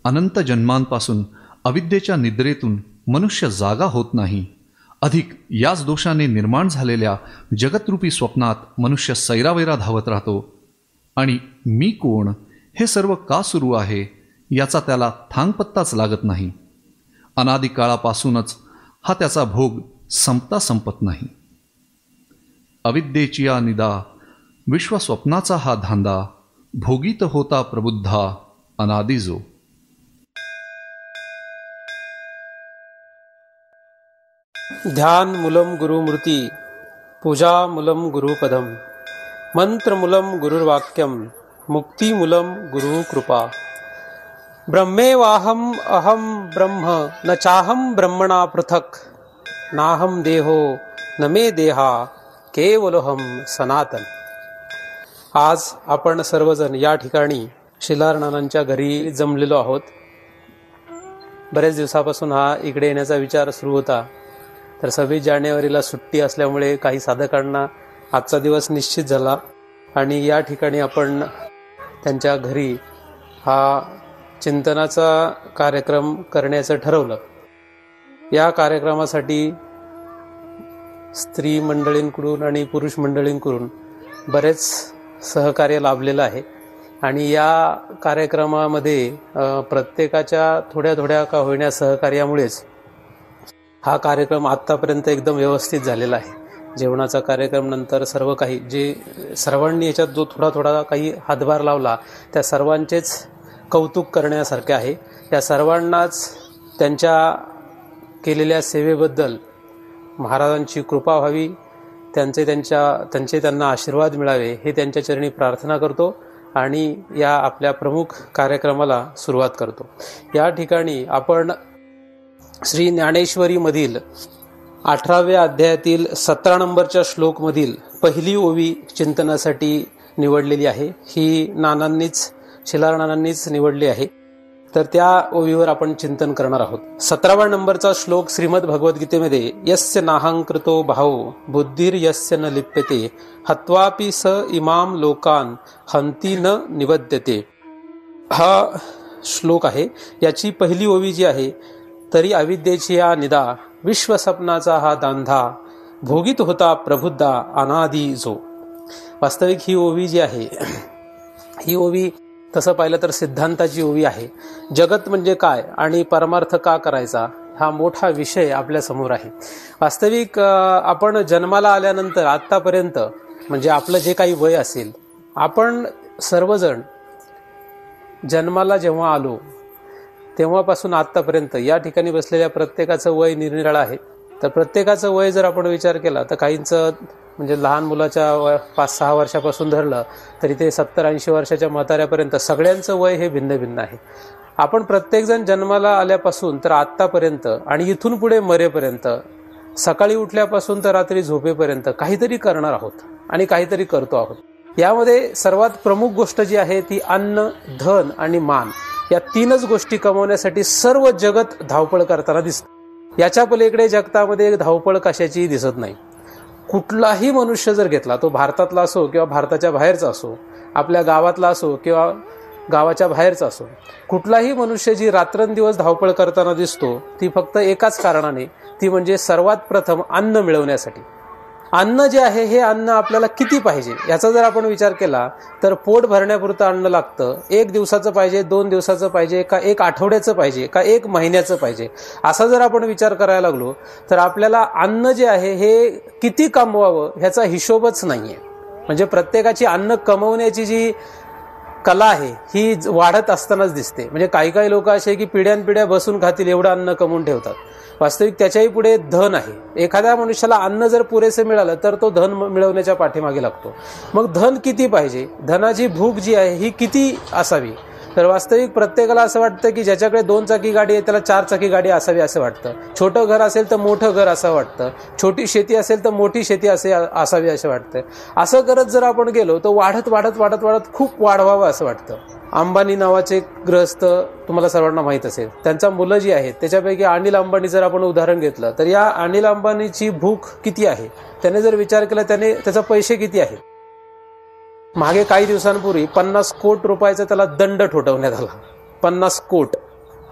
अनंत जन्मांपासून अविद्येच्या निद्रेतून मनुष्य जागा होत नाही, अधिक याच दोषाने निर्माण झालेल्या जगतरूपी स्वप्नात मनुष्य सैरावैरा धावत राहतो आणि मी कोण, हे सर्व का सुरू आहे याचा त्याला थांगपत्ताच लागत नाही. अनादिकाळापासूनच हा त्याचा भोग संपता संपत नाही. अविद्येची या निदा, विश्वस्वप्नाचा हा धांदा, भोगीत होता प्रबुद्धा अनादिजो. ध्यान मूलम गुरुमूर्ती, पूजा मूलम गुरुपदम, मंत्र मूलम गुरुर्वाक्यम, मुक्ती मूलम गुरु कृपा. ब्रह्मेवाहम अहम ब्रह्म न चाहम ब्रह्मणा पृथक, नाहम देहो न मे देहा केवलोहम सनातन. आज आपण सर्वजण या ठिकाणी शिलारनानांच्या घरी जमलेलो आहोत. बरेच दिवसापासून हा इकडे येण्याचा विचार सुरू होता, तर 26 जानेवारीला सुट्टी असल्यामुळे काही साधकांना आजचा दिवस निश्चित झाला आणि या ठिकाणी आपण त्यांच्या घरी हा चिंतनाचा कार्यक्रम करण्याचं ठरवलं. या कार्यक्रमासाठी स्त्री मंडळींकडून आणि पुरुष मंडळींकडून बरेच सहकार्य लाभलेलं आहे आणि या कार्यक्रमामध्ये प्रत्येकाच्या थोड्या थोड्या का होईना सहकार्यामुळेच हा कार्यक्रम आत्तापर्यंत एकदम व्यवस्थित झालेला आहे. जेवणाचा कार्यक्रम नंतर सर्व काही जे सर्वांनी याच्यात जो थोडा थोडा काही हातभार लावला त्या सर्वांचेच कौतुक करण्यासारखे आहे. या सर्वांनाच त्यांच्या केलेल्या सेवेबद्दल महाराजांची कृपा व्हावी, त्यांचे त्यांना आशीर्वाद मिळावे हे त्यांच्या चरणी प्रार्थना करतो आणि या आपल्या प्रमुख कार्यक्रमाला सुरुवात करतो. या ठिकाणी आपण श्री ज्ञानेश्वरी मधील 18व्या अध्यायातील 17 नंबरच्या श्लोकमधील पहिली ओवी चिंतनासाठी निवडलेली आहे. ही शिलारनानांनीच निवडली आहे, तर त्या ओवीवर आपण चिंतन करणार आहोत. 17व्या नंबरचा श्लोक श्रीमद भगवद्गीतेमध्ये यस्य नाहंकृतो भावो बुद्धिर यस्य न लिप्यते हत्वापि स इमाम लोकान हंती न निवद्यते हा श्लोक आहे. याची पहिली ओवी जी आहे, तरी अविद्येची या निदा, विश्वस्वप्नाचा हा दांधा, भोगीत होता प्रबुद्धा अनादी जो. वास्तविक ही ओवी जी आहे, ही ओवी तसं पाहिलं तर सिद्धांताची ओवी आहे. जगत म्हणजे काय आणि परमार्थ का करायचा हा मोठा विषय आपल्या समोर आहे. वास्तविक आपण जन्माला आल्यानंतर आत्तापर्यंत म्हणजे आपलं जे काही वय असेल, आपण सर्वजण जन्माला जेव्हा आलो तेव्हापासून आत्तापर्यंत या ठिकाणी बसलेल्या प्रत्येकाचं वय निरनिराळं आहे. तर प्रत्येकाचं वय जर आपण विचार केला तर काहींचं म्हणजे लहान मुलाच्या 5-6 वर्षापासून धरलं तरी ते 70-80 वर्षाच्या म्हाताऱ्यापर्यंत सगळ्यांचं वय हे भिन्न भिन्न आहे. आपण प्रत्येकजण जन्माला आल्यापासून तर आत्तापर्यंत आणि इथून पुढे मरेपर्यंत, सकाळी उठल्यापासून तर रात्री झोपेपर्यंत काहीतरी करणार आहोत आणि काहीतरी करतो आहोत. यामध्ये सर्वात प्रमुख गोष्ट जी आहे ती अन्न, धन आणि मान या 3च गोष्टी कमवण्यासाठी सर्व जगत धावपळ करताना दिसतं. याच्या पलीकडे जगतामध्ये धावपळ कशाची दिसत नाही. कुठलाही मनुष्य जर घेतला, तो भारतातला असो किंवा भारताच्या बाहेरचा असो, आपल्या गावातला असो किंवा गावाच्या बाहेरचा असो, कुठलाही मनुष्य जी रात्रंदिवस धावपळ करताना दिसतो ती फक्त एकाच कारणाने, ती म्हणजे सर्वात प्रथम अन्न मिळवण्यासाठी. अन्न जे आहे हे अन्न आपल्याला किती पाहिजे याचा जर आपण विचार केला तर पोट भरण्यापुरतं अन्न लागतं. 1 दिवसाचं पाहिजे, 2 दिवसाचं पाहिजे, का 1 आठवड्याचं पाहिजे, का 1 महिन्याचं पाहिजे, असा जर आपण विचार करायला लागलो तर आपल्याला अन्न जे आहे हे किती कमवावं ह्याचा हिशोबच नाहीये. म्हणजे प्रत्येकाची अन्न कमवण्याची जी कला आहे ही वाढत असतानाच दिसते. म्हणजे काही लोक असे की पिढ्यानपिढ्या बसून खातील एवढं अन्न कमवून ठेवतात. वास्तविक त्याच्याही पुढे धन आहे. एखाद्या मनुष्याला अन्न जर पुरेसे मिळालं तर तो धन मिळवण्याच्या पाठीमागे लागतो. मग धन किती पाहिजे, धनाची भूक जी आहे ही किती असावी, तर वास्तविक प्रत्येकाला असं वाटतं की ज्याच्याकडे 2 चाकी गाडी आहे त्याला 4 चाकी गाडी असावी असं वाटतं. छोटं घर असेल तर मोठं घर असं वाटतं, छोटी शेती असेल तर मोठी शेती असावी असं वाटतं. असं करत जर आपण गेलो तर वाढत वाढत वाढत वाढत खूप वाढवावं असं वाटतं. अंबानी नावाचे गृहस्थ तुम्हाला सर्वांना माहीत असेल, त्यांचा मुलं जी आहेत त्याच्यापैकी अनिल अंबानी जर आपण उदाहरण घेतलं तर या अनिल अंबानीची भूक किती आहे, त्याने जर विचार केला त्याचा पैसे किती आहेत. मागे काही दिवसांपूर्वी 50 कोटी रुपयाचा त्याला दंड ठोठावण्यात आला. 50 कोटी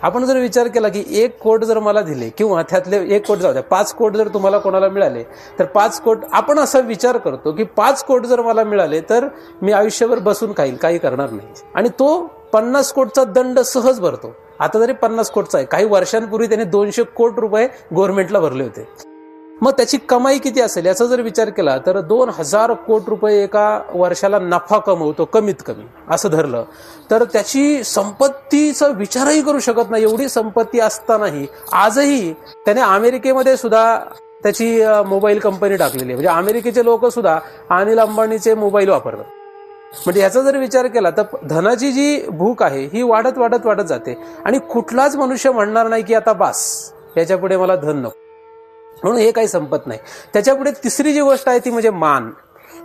आपण जर विचार केला की 1 कोट जर मला दिले किंवा त्यातले 1 कोट जाऊ द्या 5 कोट जर तुम्हाला कोणाला मिळाले तर 5 कोट, आपण असा विचार करतो की 5 कोट जर मला मिळाले तर मी आयुष्यभर बसून खाईल, काही करणार नाही. आणि तो 50 कोटचा दंड सहज भरतो. आता जरी 50 कोटचा आहे, काही वर्षांपूर्वी त्याने 200 कोट रुपये गव्हर्नमेंटला भरले होते. मग त्याची कमाई किती असेल याचा जर विचार केला तर 2000 कोट रुपये एका वर्षाला नफा कमवतो कमीत कमी, असं धरलं तर त्याची संपत्तीचा विचारही करू शकत नाही. एवढी संपत्ती असतानाही आजही त्याने अमेरिकेमध्ये सुद्धा त्याची मोबाईल कंपनी टाकलेली आहे. म्हणजे अमेरिकेचे लोक सुद्धा अनिल अंबानीचे मोबाईल वापरतात. म्हणजे याचा जर विचार केला तर धनाची जी भूक आहे ही वाढत वाढत वाढत जाते आणि कुठलाच मनुष्य म्हणणार नाही की आता बास, याच्यापुढे मला धन नको, म्हणून हे काही संपत नाही. त्याच्यापुढे तिसरी जी गोष्ट आहे ती म्हणजे मान.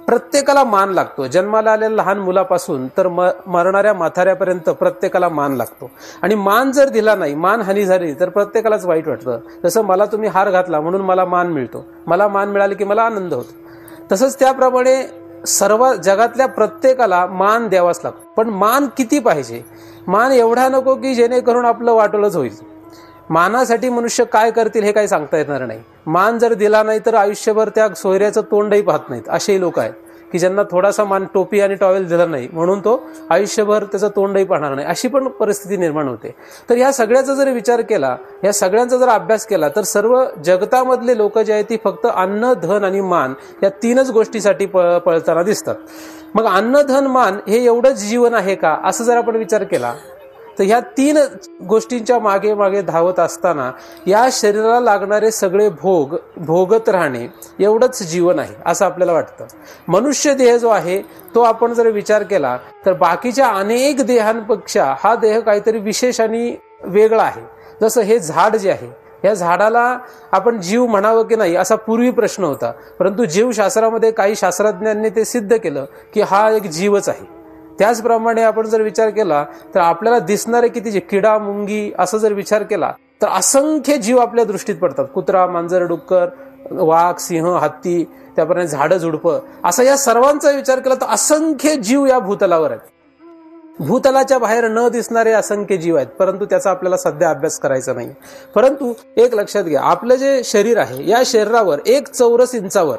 प्रत्येकाला मान लागतो. जन्माला आलेल्या लहान मुलापासून तर मरणाऱ्या म्हाताऱ्यापर्यंत प्रत्येकाला मान लागतो. आणि मान जर दिला नाही, मान हानी झाली तर प्रत्येकालाच वाईट वाटतं. जसं मला तुम्ही हार घातला म्हणून मला मान मिळतो, मला मान मिळाले की मला आनंद होतो. तसंच त्याप्रमाणे सर्व जगातल्या प्रत्येकाला मान द्यावाच लागतो. पण मान किती पाहिजे? मान एवढा नको की जेणेकरून आपलं वाटोलच होईल. मानासाठी मनुष्य काय करतील हे काही सांगता येणार नाही. मान जर दिला नाही तर आयुष्यभर त्या सोयऱ्याचं तोंडही पाहत नाहीत. असेही लोक आहेत की ज्यांना थोडासा मान, टोपी आणि टॉवेल दिला नाही म्हणून तो आयुष्यभर त्याचं तोंडही पाहणार नाही, अशी पण परिस्थिती निर्माण होते. तर ह्या सगळ्याचा जर विचार केला, या सगळ्यांचा जर अभ्यास केला तर सर्व जगतामधले लोक जे आहेत ती फक्त अन्न, धन आणि मान या 3च गोष्टीसाठी पळताना दिसतात. मग अन्न, धन, मान हे एवढंच जीवन आहे का, असं जर आपण विचार केला तर ह्या 3 गोष्टींच्या मागे मागे धावत असताना या शरीराला लागणारे सगळे भोग भोगत राहणे एवढंच जीवन आहे असं आपल्याला वाटतं. मनुष्य देह जो आहे तो आपण जर विचार केला तर बाकीच्या अनेक देहांपेक्षा हा देह काहीतरी विशेष आणि वेगळा आहे. जसं हे झाड जे आहे, या झाडाला आपण जीव म्हणावं की नाही असा पूर्वी प्रश्न होता, परंतु जीवशास्त्रामध्ये काही शास्त्रज्ञांनी ते सिद्ध केलं की हा एक जीवच आहे. त्याचप्रमाणे आपण जर विचार केला तर आपल्याला दिसणारे किती किडा, मुंगी असं जर विचार केला तर असंख्य जीव आपल्या दृष्टीत पडतात. कुत्रा, मांजर, डुक्कर, वाघ, सिंह, हत्ती, त्याप्रमाणे झाडं, झुडपं, असं या सर्वांचा विचार केला तर असंख्य जीव या भूतलावर आहेत. भूतलाच्या बाहेर न दिसणारे असंख्य जीव आहेत, परंतु त्याचा आपल्याला सध्या अभ्यास करायचा नाही. परंतु एक लक्षात घ्या, आपलं जे शरीर आहे या शरीरावर 1 चौरस इंचावर,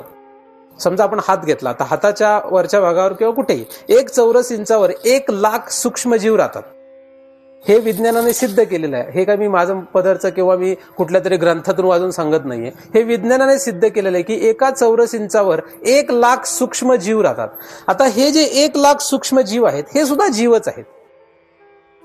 समजा आपण हात घेतला तर हाताच्या वरच्या भागावर किंवा कुठेही 1 चौरस इंचावर 1 लाख सूक्ष्मजीव राहतात. हे विज्ञानाने सिद्ध केलेलं आहे. हे काय मी माझं पदरचं किंवा मी कुठल्या तरी ग्रंथातून वाजून सांगत नाहीये. हे विज्ञानाने सिद्ध केलेलं आहे की 1 चौरस इंचावर 1 लाख सूक्ष्म जीव राहतात. आता हे जे 1 लाख सूक्ष्म जीव आहेत हे सुद्धा जीवच आहेत.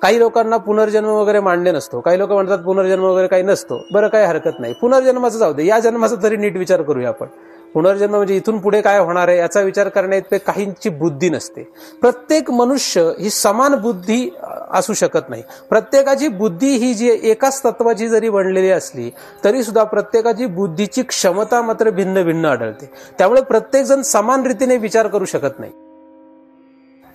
काही लोकांना पुनर्जन्म वगैरे मान्य नसतो. काही लोक म्हणतात पुनर्जन्म वगैरे काही नसतो. बरं, काही हरकत नाही. पुनर्जन्माचं जाऊ दे, या जन्माचा तरी नीट विचार करूया आपण. पुनर्जन्म म्हणजे इथून पुढे काय होणार आहे याचा विचार करण्यात काहींची बुद्धी नसते. प्रत्येक मनुष्य ही समान बुद्धी असू शकत नाही. प्रत्येकाची बुद्धी ही जी एकाच तत्वाची जरी बनलेली असली तरी सुद्धा प्रत्येकाची बुद्धीची क्षमता मात्र भिन्न भिन्न आढळते. त्यामुळे प्रत्येक जण समान रीतीने विचार करू शकत नाही.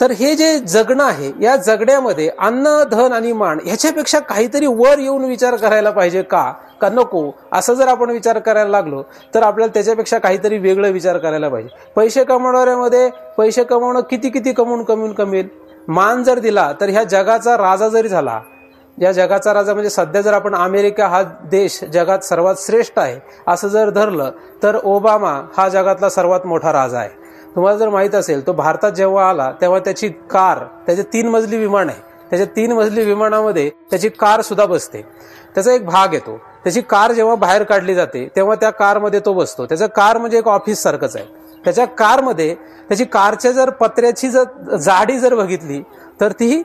तर हे जे जगणं आहे या जगण्यामध्ये अन्न, धन आणि मान ह्याच्यापेक्षा काहीतरी वर येऊन विचार करायला पाहिजे का नको, असं जर आपण विचार करायला लागलो तर आपल्याला त्याच्यापेक्षा काहीतरी वेगळं विचार करायला पाहिजे. पैसे कमवणाऱ्यामध्ये पैसे कमवणं किती कमवून कमेल. मान जर दिला तर ह्या जगाचा राजा जरी झाला, या जगाचा राजा म्हणजे सध्या जर आपण अमेरिका हा देश जगात सर्वात श्रेष्ठ आहे असं जर धरलं तर ओबामा हा जगातला सर्वात मोठा राजा आहे. तुम्हाला जर माहित असेल तो भारतात जेव्हा आला तेव्हा त्याची कार, त्याचे 3 मजली विमान आहे, त्याच्या 3 मजली विमानामध्ये त्याची कार सुद्धा बसते. त्याचा एक भाग येतो, त्याची कार जेव्हा बाहेर काढली जाते तेव्हा त्या कारमध्ये तो बसतो. त्याचं कार म्हणजे एक ऑफिस सारखंच आहे. त्याच्या कारमध्ये त्याची कारच्या जर पत्र्याची जर जाडी जर बघितली तर ती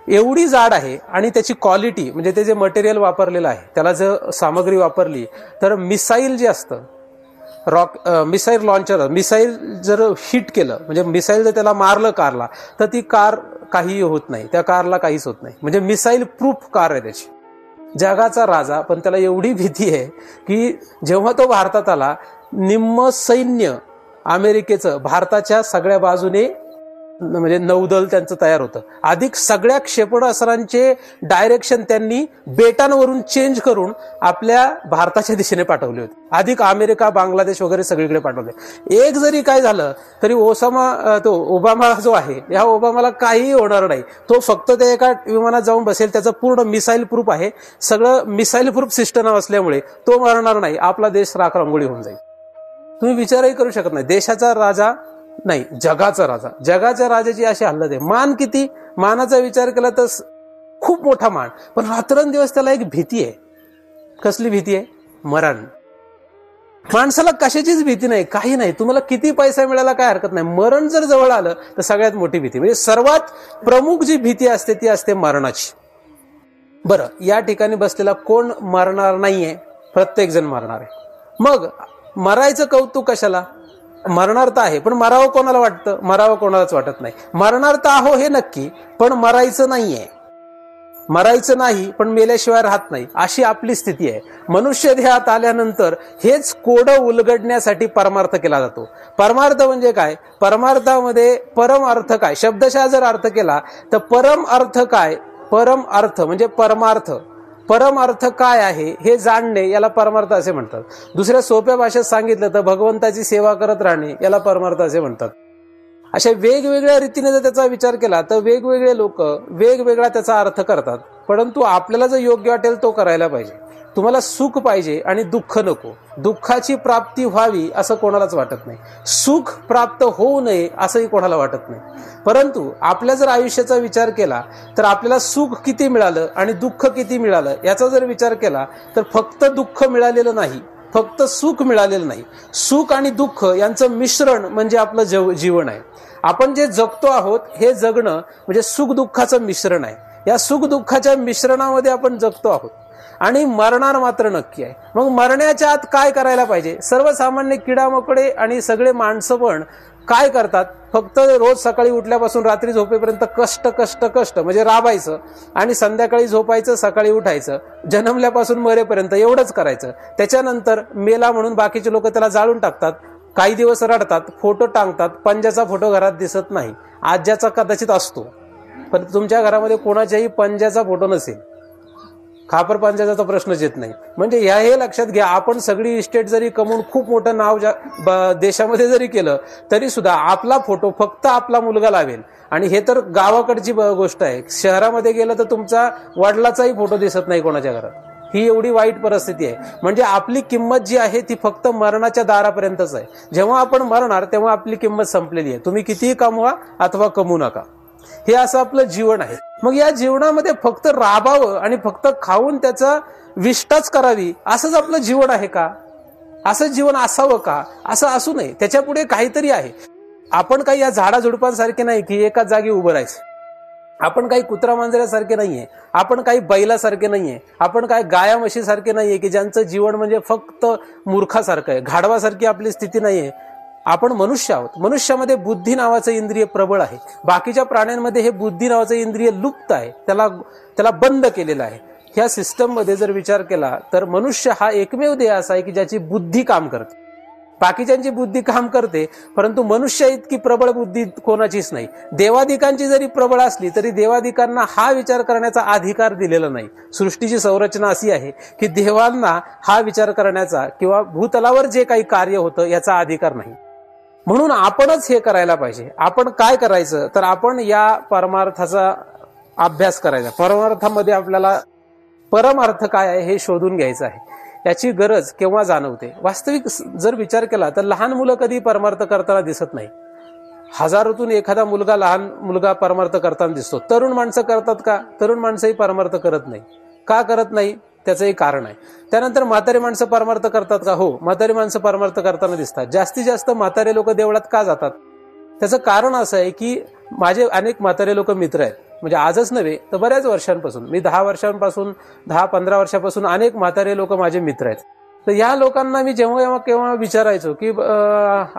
एवढी जाड आहे आणि त्याची क्वालिटी म्हणजे ते जे मटेरियल वापरलेलं आहे त्याला जर सामग्री वापरली तर मिसाईल जे असतं, मिसाईल लॉन्चर, मिसाईल जर हिट केलं म्हणजे मिसाईल जर त्याला मारलं कारला तर ती कार काहीही होत नाही, त्या कारला काहीच होत नाही. म्हणजे मिसाईल प्रूफ कार आहे त्याची. जगाचा राजा, पण त्याला एवढी भीती आहे की जेव्हा तो भारतात आला निम्म सैन्य अमेरिकेचं भारताच्या सगळ्या बाजूने म्हणजे नौदल त्यांचं तयार होतं. अधिक सगळ्या क्षेपणास्त्रांचे डायरेक्शन त्यांनी बेटांवरून चेंज करून आपल्या भारताच्या दिशेने पाठवले होते. अधिक अमेरिका, बांगलादेश वगैरे सगळीकडे पाठवले. एक जरी काय झालं तरी ओबामा जो आहे, या ओबामाला काहीही होणार नाही. तो फक्त त्या एका विमानात जाऊन बसेल, त्याचं पूर्ण मिसाईल प्रूफ आहे, सगळं मिसाईल प्रूफ सिस्टम असल्यामुळे तो मरणार नाही. आपला देश राखरांगोळी होऊन जाईल. तुम्ही विचारही करू शकत नाही. देशाचा राजा नाही, जगाचा राजा. जगाच्या राजाची अशी हालत आहे. मान किती, मानाचा विचार केला तर खूप मोठा मान, पण रात्रंदिवस त्याला एक भीती आहे. कसली भीती आहे? मरण. माणसाला कशाचीच भीती नाही, काही नाही. तुम्हाला किती पैसा मिळाला काय हरकत नाही, मरण जर जवळ आलं तर सगळ्यात मोठी भीती, म्हणजे सर्वात प्रमुख जी भीती असते ती असते मरणाची. बरं, या ठिकाणी बसलेला कोण मरणार नाहीये? प्रत्येक जण मरणार आहे. मग मरायचं कौतुक कशाला? मरणार तर आहे, पण मरावं कोणाला वाटतं? मरावं कोणालाच वाटत नाही. मरणार तर आहो हे नक्की, पण मरायचं नाहीये. मरायचं नाही पण मेल्याशिवाय राहत नाही, अशी आपली स्थिती आहे. मनुष्य देहात आल्यानंतर हेच कोडं उलगडण्यासाठी परमार्थ केला जातो. परमार्थ म्हणजे काय? परमार्थामध्ये परम अर्थ काय? शब्दशः जर अर्थ केला तर परम अर्थ काय? परम अर्थ म्हणजे परमार्थ. परम अर्थ काय आहे हे जाणणे याला परमार्थ असे म्हणतात. दुसऱ्या सोप्या भाषेत सांगितलं तर भगवंताची सेवा करत राहणे याला परमार्थ असे म्हणतात. अशा वेगवेगळ्या रीतीने जर त्याचा विचार केला तर वेगवेगळे लोक वेगवेगळा त्याचा अर्थ करतात. परंतु आपल्याला जो योग्य वाटेल तो करायला पाहिजे. तुम्हाला सुख पाहिजे आणि दुःख नको. दुःखाची प्राप्ती व्हावी असं कोणालाच वाटत नाही. सुख प्राप्त होऊ नये असंही कोणाला वाटत नाही. परंतु आपल्या जर आयुष्याचा विचार केला तर आपल्याला सुख किती मिळालं आणि दुःख किती मिळालं याचा जर विचार केला तर फक्त दुःख मिळालेलं नाही, फक्त सुख मिळालेलं नाही. सुख आणि दुःख यांचं मिश्रण म्हणजे आपलं जीवन आहे. आपण जे जगतो आहोत हे जगणं म्हणजे सुख दुःखाचं मिश्रण आहे. या सुख दुःखाच्या मिश्रणामध्ये आपण जगतो आहोत आणि मरणार मात्र नक्की आहे. मग मरण्याच्या आत काय करायला पाहिजे? सर्वसामान्य किडामकोडे आणि सगळे माणसं पण काय करतात? फक्त रोज सकाळी उठल्यापासून रात्री झोपेपर्यंत कष्ट कष्ट कष्ट म्हणजे राबायचं आणि संध्याकाळी झोपायचं, सकाळी उठायचं, जन्मल्यापासून मरेपर्यंत एवढंच करायचं. त्याच्यानंतर मेला म्हणून बाकीचे लोक त्याला जाळून टाकतात, काही दिवस रडतात, फोटो टांगतात. पंजाचा फोटो घरात दिसत नाही, आज्याचा कदाचित असतो, पण तुमच्या घरामध्ये कोणाच्याही पंजाचा फोटो नसेल. खापर पंजाचा प्रश्नच येत नाही. म्हणजे हे लक्षात घ्या, आपण सगळी इस्टेट जरी कमवून खूप मोठं नाव देशामध्ये जरी केलं तरी सुद्धा आपला फोटो फक्त आपला मुलगा लावेल. आणि हे तर गावाकडची गोष्ट आहे. शहरामध्ये गेलं तर तुमचा वडिलाचाही फोटो दिसत नाही कोणाच्या घरात. ही एवढी वाईट परिस्थिती आहे. म्हणजे आपली किंमत जी आहे ती फक्त मरणाच्या दारापर्यंतच आहे. जेव्हा आपण मरणार तेव्हा आपली किंमत संपलेली आहे. तुम्ही कितीही कमवा अथवा कमवू नका, हे असं आपलं जीवन आहे. मग या जीवनामध्ये फक्त राबावं आणि फक्त खाऊन त्याचा विष्टाच करावी असंच आपलं जीवन आहे का? असं जीवन असावं का? असं असू नये. त्याच्या पुढे काहीतरी आहे. आपण काही या झाडाझुडपांसारखे नाही की एकाच जागी उभं राहायचं. आपण काही कुत्रा मांजऱ्यासारखे नाहीये, आपण काही बैलासारखे नाहीये, आपण काही गाया म्हशीसारखे नाहीये की ज्यांचं जीवन म्हणजे फक्त मूर्खासारखं आहे. गाढवासारखी आपली स्थिती नाहीये. आपण मनुष्य आहोत. मनुष्यामध्ये बुद्धी नावाचं इंद्रिय प्रबळ आहे. बाकीच्या प्राण्यांमध्ये हे बुद्धी नावाचं इंद्रिय लुप्त आहे, त्याला बंद केलेलं आहे. ह्या सिस्टम मध्ये जर विचार केला तर मनुष्य हा एकमेव देह असा आहे की ज्याची बुद्धी काम करते. बाकीच्यांची बुद्धी काम करते, परंतु मनुष्य इतकी प्रबळ बुद्धी कोणाचीच नाही. देवादिकांची जरी प्रबळ असली तरी देवादिकांना हा विचार करण्याचा अधिकार दिलेला नाही. सृष्टीची संरचना अशी आहे की देवांना हा विचार करण्याचा किंवा भूतलावर जे काही कार्य होतं याचा अधिकार नाही. म्हणून आपणच हे करायला पाहिजे. आपण काय करायचं तर आपण या परमार्थाचा अभ्यास करायचा. परमार्थामध्ये आपल्याला परमार्थ काय आहे हे शोधून घ्यायचं आहे. याची गरज केव्हा जाणवते? वास्तविक जर विचार केला तर लहान मुलं कधी परमार्थ करताना दिसत नाही. हजारोतून एखादा लहान मुलगा परमार्थ करताना दिसतो. तरुण माणसं करतात का? तरुण माणसंही परमार्थ करत नाही. का करत नाही? त्याचं एक कारण आहे. त्यानंतर म्हातारी माणसं परमार्थ करतात का? हो, म्हातारी माणसं परमार्थ करताना दिसतात. जास्तीत जास्त म्हातारे लोक देवळात का जातात? त्याचं कारण असं आहे की माझे अनेक म्हातारे लोक मित्र आहेत. म्हणजे आजच नव्हे तर बऱ्याच वर्षांपासून, मी 10-15 वर्षापासून अनेक म्हातारे लोक माझे मित्र आहेत. तर या लोकांना मी जेव्हा केव्हा विचारायचो की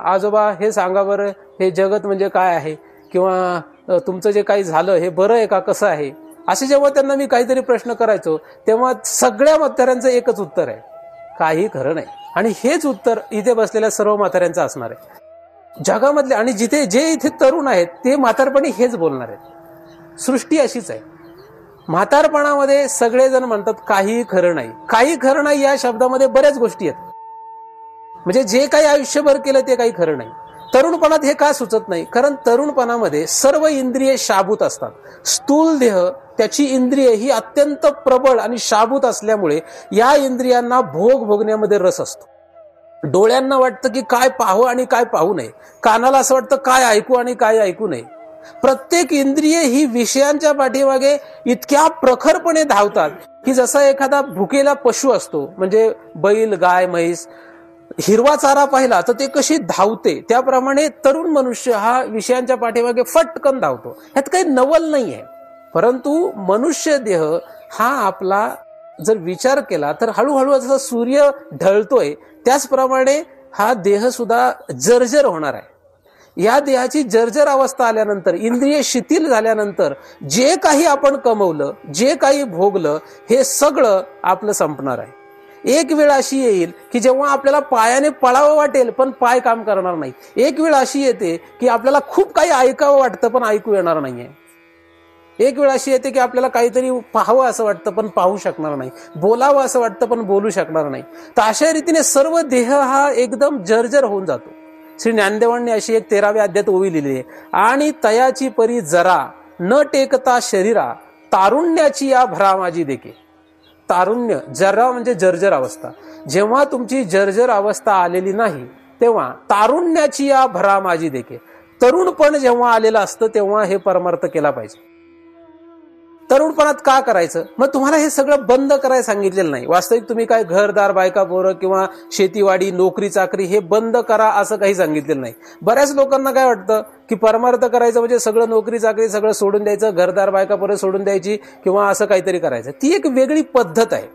आजोबा हे सांगा बरं, हे जगत म्हणजे काय आहे, किंवा तुमचं जे काही झालं हे बरं आहे का, कसं आहे, असे जेव्हा त्यांना मी काहीतरी प्रश्न करायचो तेव्हा सगळ्या म्हाताऱ्यांचं एकच उत्तर आहे, काही खरं नाही. आणि हेच उत्तर इथे बसलेल्या सर्व म्हाताऱ्यांचं असणार आहे. जगामधले आणि जिथे जे इथे तरुण आहेत ते म्हातारपणी हेच बोलणार आहेत. सृष्टी अशीच आहे. म्हातारपणामध्ये सगळेजण म्हणतात काही खरं नाही. काही खरं नाही या शब्दामध्ये बऱ्याच गोष्टी आहेत. म्हणजे जे काही आयुष्यभर केलं ते काही खरं नाही. तरुणपणात हे का सुचत नाही? कारण तरुणपणामध्ये सर्व इंद्रिये शाबूत असतात. स्थूल देह, त्याची इंद्रिय ही अत्यंत प्रबळ आणि शाबूत असल्यामुळे या इंद्रियांना भोग भोगण्यामध्ये रस असतो. डोळ्यांना वाटतं की काय पाहावं आणि काय पाहू नये. कानाला असं वाटतं काय ऐकू आणि काय ऐकू नये. प्रत्येक इंद्रिय ही विषयांच्या पाठीमागे इतक्या प्रखरपणे धावतात की जसा एखादा भुकेला पशु असतो, म्हणजे बैल, गाय, म्हैस, हिरवा चारा पाहिला तर ते कशी धावते, त्याप्रमाणे तरुण मनुष्य हा विषयांच्या पाठीमागे फटकन धावतो. ह्यात काही नवल नाही आहे. परंतु मनुष्य देह हा आपला जर विचार केला तर हळूहळू जसा सूर्य ढळतोय त्याचप्रमाणे हा देह सुद्धा जर्जर होणार आहे. या देहाची जर्जर अवस्था आल्यानंतर, इंद्रिय शिथिल झाल्यानंतर जे काही आपण कमवलं, जे काही भोगलं, हे सगळं आपलं संपणार आहे. एक वेळ अशी येईल की जेव्हा आपल्याला पायाने पळावं वाटेल पण पाय काम करणार नाही. एक वेळ अशी येते की आपल्याला खूप काही ऐकावं वाटतं पण ऐकू येणार नाहीये. एक वेळ अशी येते की आपल्याला काहीतरी पाहावं असं वाटतं पण पाहू शकणार नाही. बोलावं असं वाटतं पण बोलू शकणार नाही. तर अशा रीतीने सर्व देह हा एकदम जर्जर होऊन जातो. श्री ज्ञानदेवांनी अशी एक 13व्या अध्यायात ओवी लिहिली आहे. आणि तयाची परी जरा न टेकता शरीरा, तारुण्याची या भरा माझी देखे. तारुण्य, जरा म्हणजे जर्जर अवस्था. जेव्हा तुमची जर्जर अवस्था आलेली नाही तेव्हा तारुण्याची या भरा माझी देखे. तरुणपण जेव्हा आलेलं असतं तेव्हा हे परमार्थ केला पाहिजे. तरुणपणात का करायचं? मग तुम्हाला हे सगळं बंद करायला सांगितलेलं नाही. वास्तविक तुम्ही काय घरदार, बायका, पोरं किंवा शेतीवाडी, नोकरी चाकरी हे बंद करा असं काही सांगितलेलं नाही. बऱ्याच लोकांना काय वाटतं की परमार्थ करायचं म्हणजे सगळं नोकरी चाकरी सगळं सोडून द्यायचं, घरदार, बायका, पोरं सोडून द्यायची किंवा असं काहीतरी करायचं. ती एक वेगळी पद्धत आहे.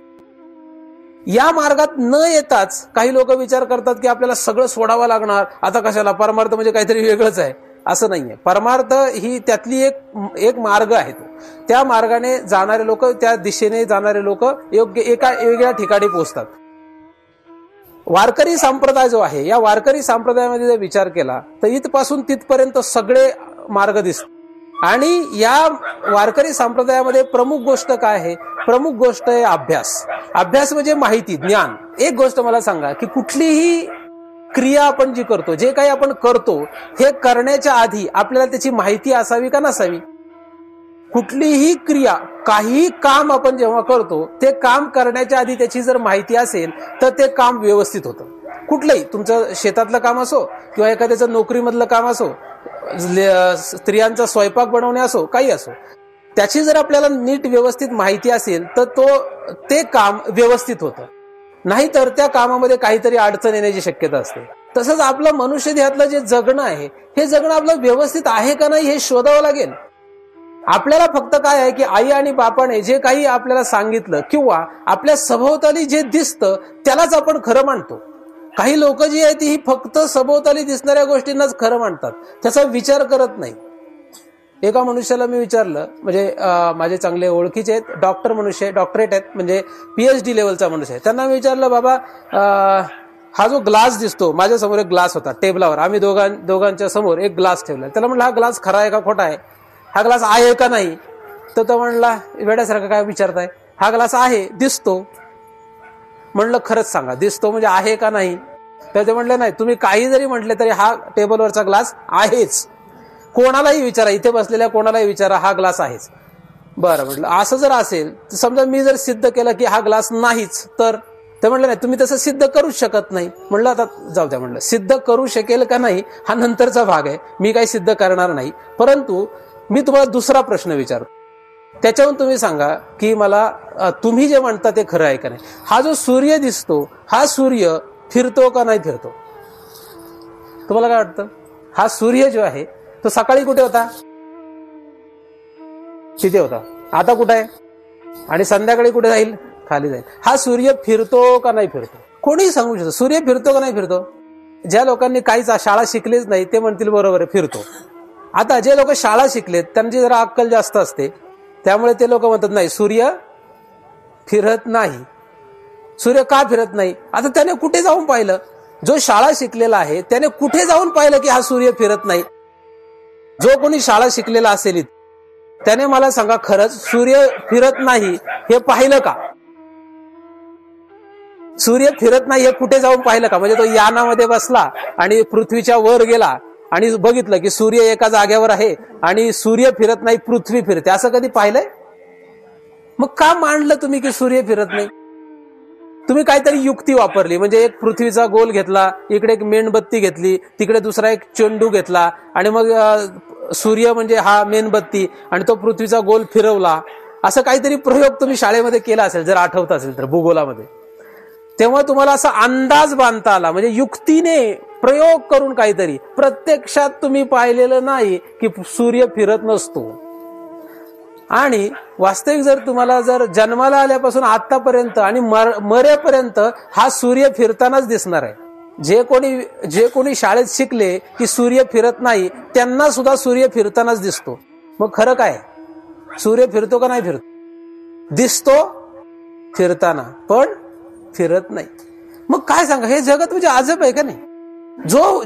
या मार्गात न येताच काही लोक विचार करतात की आपल्याला सगळं सोडावं लागणार, आता कशाला, परमार्थ म्हणजे काहीतरी वेगळंच आहे. असं नाहीये. परमार्थ ही त्यातली एक मार्ग आहे. तो त्या मार्गाने जाणारे लोक, त्या दिशेने जाणारे लोक योग्य एका वेगळ्या ठिकाणी पोहोचतात. वारकरी संप्रदाय जो आहे, या वारकरी संप्रदायामध्ये जर विचार केला तर इथपासून तिथपर्यंत सगळे मार्ग दिसतात. आणि या वारकरी संप्रदायामध्ये प्रमुख गोष्ट काय आहे? प्रमुख गोष्ट आहे अभ्यास. अभ्यास म्हणजे माहिती, ज्ञान. एक गोष्ट मला सांगा की कुठलीही क्रिया आपण जी करतो, जे काही आपण करतो, हे करण्याच्या आधी आपल्याला त्याची माहिती असावी का नसावी? कुठलीही क्रिया, काही काम आपण जेव्हा करतो ते काम करण्याच्या आधी त्याची जर माहिती असेल तर ते काम व्यवस्थित होतं. कुठलंही, तुमचं शेतातलं काम असो किंवा एखाद्याचं नोकरीमधलं काम असो, स्त्रियांचा स्वयंपाक बनवणे असो, काही असो, त्याची जर आपल्याला नीट व्यवस्थित माहिती असेल तर ते काम व्यवस्थित होतं. नाहीतर त्या कामामध्ये काहीतरी अडचण येण्याची शक्यता असते. तसंच आपलं मनुष्य देहातलं जे जगणं आहे, हे जगणं आपलं व्यवस्थित आहे का नाही हे शोधावं लागेल. आपल्याला फक्त काय आहे की आई आणि बापाने जे काही आपल्याला सांगितलं किंवा आपल्या सभोवताली जे दिसतं त्यालाच आपण खरं मानतो. काही लोक जी आहेत ही फक्त सभोवताली दिसणाऱ्या गोष्टींनाच खरं मानतात, त्याचा विचार करत नाही. एका मनुष्याला मी विचारलं, म्हणजे माझे चांगले ओळखीचे आहेत, डॉक्टर मनुष्य, डॉक्टरेट आहेत, म्हणजे PhD लेवलचा मनुष्य आहे. त्यांना मी विचारलं, बाबा हा जो ग्लास दिसतो, माझ्या समोर एक ग्लास होता टेबलावर, आम्ही दोघांच्या समोर एक ग्लास ठेवला. त्याला म्हटलं हा ग्लास खरा आहे का खोटा आहे, हा ग्लास आहे का नाही? तर तो म्हणला, वेड्यासारखं काय विचारताय, हा ग्लास आहे, दिसतो. म्हणलं खरंच सांगा, दिसतो म्हणजे आहे का नाही? तर ते म्हणले नाही, तुम्ही काही जरी म्हटले तरी हा टेबलवरचा ग्लास आहेच. कोणालाही विचारा, इथे बसलेल्या कोणालाही विचारा, हा ग्लास आहेच. बरं, म्हटलं असं जर असेल तर समजा मी जर सिद्ध केलं की हा ग्लास नाहीच, तर ते म्हणलं नाही, तुम्ही तसं सिद्ध करूच शकत नाही. म्हणलं आता जाऊ द्या, म्हणलं सिद्ध करू शकेल का नाही हा नंतरचा भाग आहे, मी काही सिद्ध करणार नाही. परंतु मी तुम्हाला दुसरा प्रश्न विचारतो, त्याच्यावरून तुम्ही सांगा की मला तुम्ही जे म्हणता ते खरं आहे का नाही. हा जो सूर्य दिसतो, हा सूर्य फिरतो का नाही फिरतो? तुम्हाला काय वाटतं? हा सूर्य जो आहे तो सकाळी कुठे होता? तिथे होता. आता कुठे आहे? आणि संध्याकाळी कुठे जाईल? खाली जाईल. हा सूर्य फिरतो का नाही फिरतो? कोणीही सांगू शकतो सूर्य फिरतो का नाही फिरतो. ज्या लोकांनी काहीच शाळा शिकलीच नाही ते म्हणतील बरोबर आहे, फिरतो. आता जे लोक शाळा शिकलेत त्यांची जरा अक्कल जास्त असते, त्यामुळे ते लोक म्हणतात नाही, सूर्य फिरत नाही. सूर्य का फिरत नाही? आता त्याने कुठे जाऊन पाहिलं, जो शाळा शिकलेला आहे त्याने कुठे जाऊन पाहिलं की हा सूर्य फिरत नाही? जो कोणी शाळा शिकलेला असेल त्याने मला सांगा, खरंच सूर्य फिरत नाही हे पाहिलं का? सूर्य फिरत नाही हे कुठे जाऊन पाहिलं का? म्हणजे तो यानामध्ये बसला आणि पृथ्वीच्या वर गेला आणि बघितलं की सूर्य एका जागेवर आहे आणि सूर्य फिरत नाही, पृथ्वी फिरते, असं कधी पाहिलंय? मग का मांडलं तुम्ही की सूर्य फिरत नाही? तुम्ही काहीतरी युक्ती वापरली, म्हणजे एक पृथ्वीचा गोल घेतला, इकडे एक मेणबत्ती घेतली, तिकडे दुसरा एक चेंडू घेतला आणि मग सूर्य म्हणजे हा मेणबत्ती आणि तो पृथ्वीचा गोल फिरवला. असं काहीतरी प्रयोग तुम्ही शाळेमध्ये केला असेल, जर आठवत असेल तर, भूगोलामध्ये. तेव्हा तुम्हाला असा अंदाज बांधता आला, म्हणजे युक्तीने प्रयोग करून काहीतरी. प्रत्यक्षात तुम्ही पाहिलेलं नाही की सूर्य फिरत नसतो. आणि वास्तविक जर जन्माला आल्यापासून आतापर्यंत आणि मरेपर्यंत हा सूर्य फिरतानाच दिसणार आहे. जे कोणी शाळेत शिकले की सूर्य फिरत नाही, त्यांना सुद्धा सूर्य फिरतानाच दिसतो. मग खरं काय? सूर्य फिरतो का नाही फिरत? दिसतो फिरताना, पण फिरत नाही. मग काय सांगा, हे जगत म्हणजे अजब आहे का नाही?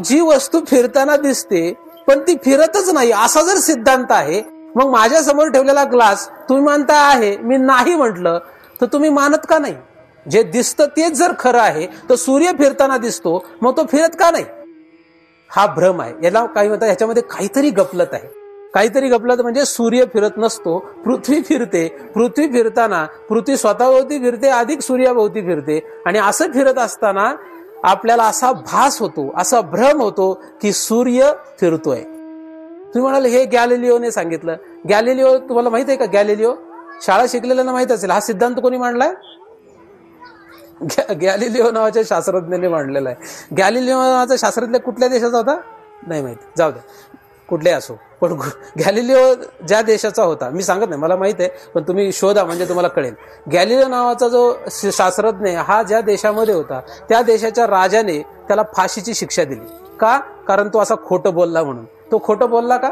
जी वस्तू फिरताना दिसते पण ती फिरतच नाही, असा जर सिद्धांत आहे, मग माझ्या समोर ठेवलेला ग्लास तुम्ही मानता आहे, मी नाही म्हटलं तर तुम्ही मानत का नाही? जे दिसतं तेच जर खरं आहे तर सूर्य फिरताना दिसतो, मग तो फिरत का नाही? हा भ्रम आहे. याला काय म्हणतात, ह्याच्यामध्ये काहीतरी गफलत आहे. काहीतरी गफलत म्हणजे सूर्य फिरत नसतो, पृथ्वी फिरते. पृथ्वी फिरताना पृथ्वी स्वतःभोवती फिरते, अधिक सूर्याभोवती फिरते. आणि असं फिरत असताना आपल्याला असा भास होतो, असा भ्रम होतो की सूर्य फिरतोय. तुम्ही म्हणाल हे गॅलिलिओने सांगितलं. गॅलिलिओ तुम्हाला माहित आहे का? गॅलिलिओ शाळा शिकलेल्यांना माहित असेल. हा सिद्धांत कोणी मांडलाय? गॅलिलिओ नावाच्या शास्त्रज्ञाने मांडलेला आहे. गॅलिलिओ नावाचा शास्त्रज्ञ कुठल्या देशाचा होता नाही माहिती, जाऊ द्या, कुठले असो, पण गॅलिलिओ ज्या देशाचा होता मी सांगत नाही, मला माहित आहे, पण तुम्ही शोधा म्हणजे तुम्हाला कळेल. गॅलिलिओ नावाचा जो शास्त्रज्ञ हा ज्या देशामध्ये होता त्या देशाच्या राजाने त्याला फाशीची शिक्षा दिली. का? कारण तो असा खोटं बोलला म्हणून. तो खोटं बोलला का?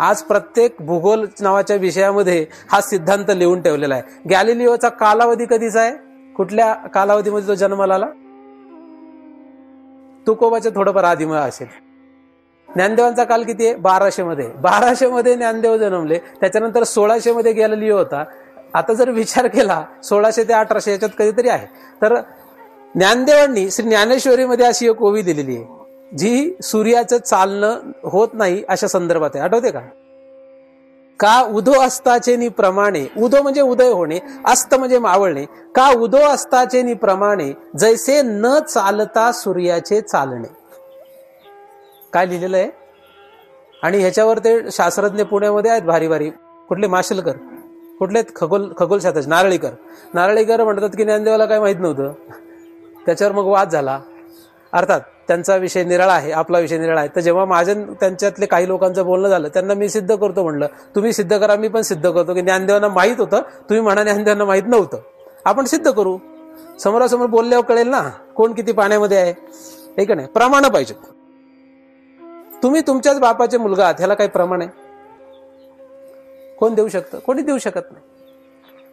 आज प्रत्येक भूगोल नावाच्या विषयामध्ये हा सिद्धांत लिहून ठेवलेला आहे. गॅलिलिओचा कालावधी कधीचा आहे? कुठल्या कालावधीमध्ये तो जन्माला आला? तुकोबाच्या थोडंफार आधी असेल. ज्ञानदेवांचा काल किती आहे? 1200 मध्ये. 1200 मध्ये ज्ञानदेव जन्मले. त्याच्यानंतर 1600 मध्ये गॅलिलिओ होता. आता जर विचार केला 1600 ते 1800 याच्यात कधीतरी आहे. तर ज्ञानदेवांनी श्री ज्ञानेश्वरीमध्ये अशी एक ओवी दिलेली आहे जी सूर्याचं चालणं होत नाही अशा संदर्भात आहे. आठवते का? का उदो अस्ताचे नि प्रमाणे, उदो म्हणजे उदय होणे, अस्त म्हणजे मावळणे. का उदो अस्ताचे नि प्रमाणे जैसे न चालता सूर्याचे चालणे. काय लिहिलेलं आहे? आणि ह्याच्यावर ते शास्त्रज्ञ पुण्यामध्ये आहेत भारी भारी. कुठले? माशेलकर. कुठले? खगोलशास्त्रज्ञ नारळीकर म्हणतात की ज्ञानदेवाला काय माहित नव्हतं. त्याच्यावर मग वाद झाला. अर्थात त्यांचा विषय निराळा आहे, आपला विषय निराळा आहे. तर जेव्हा माझ्या त्यांच्यातले काही लोकांचं बोलणं झालं, त्यांना मी सिद्ध करतो म्हणलं. तुम्ही सिद्ध करा, मी पण सिद्ध करतो की ज्ञानदेवांना माहित होतं, तुम्ही म्हणा ज्ञानदेवांना माहित नव्हतं. आपण सिद्ध करू. समोरासमोर बोलल्यावर कळेल ना कोण किती पाण्यामध्ये आहे, हे का नाही? प्रमाण पाहिजे. तुम्ही तुमच्याच बापाचे मुलगा आहात, ह्याला काही प्रमाण आहे? कोण देऊ शकतं? कोणी देऊ शकत नाही.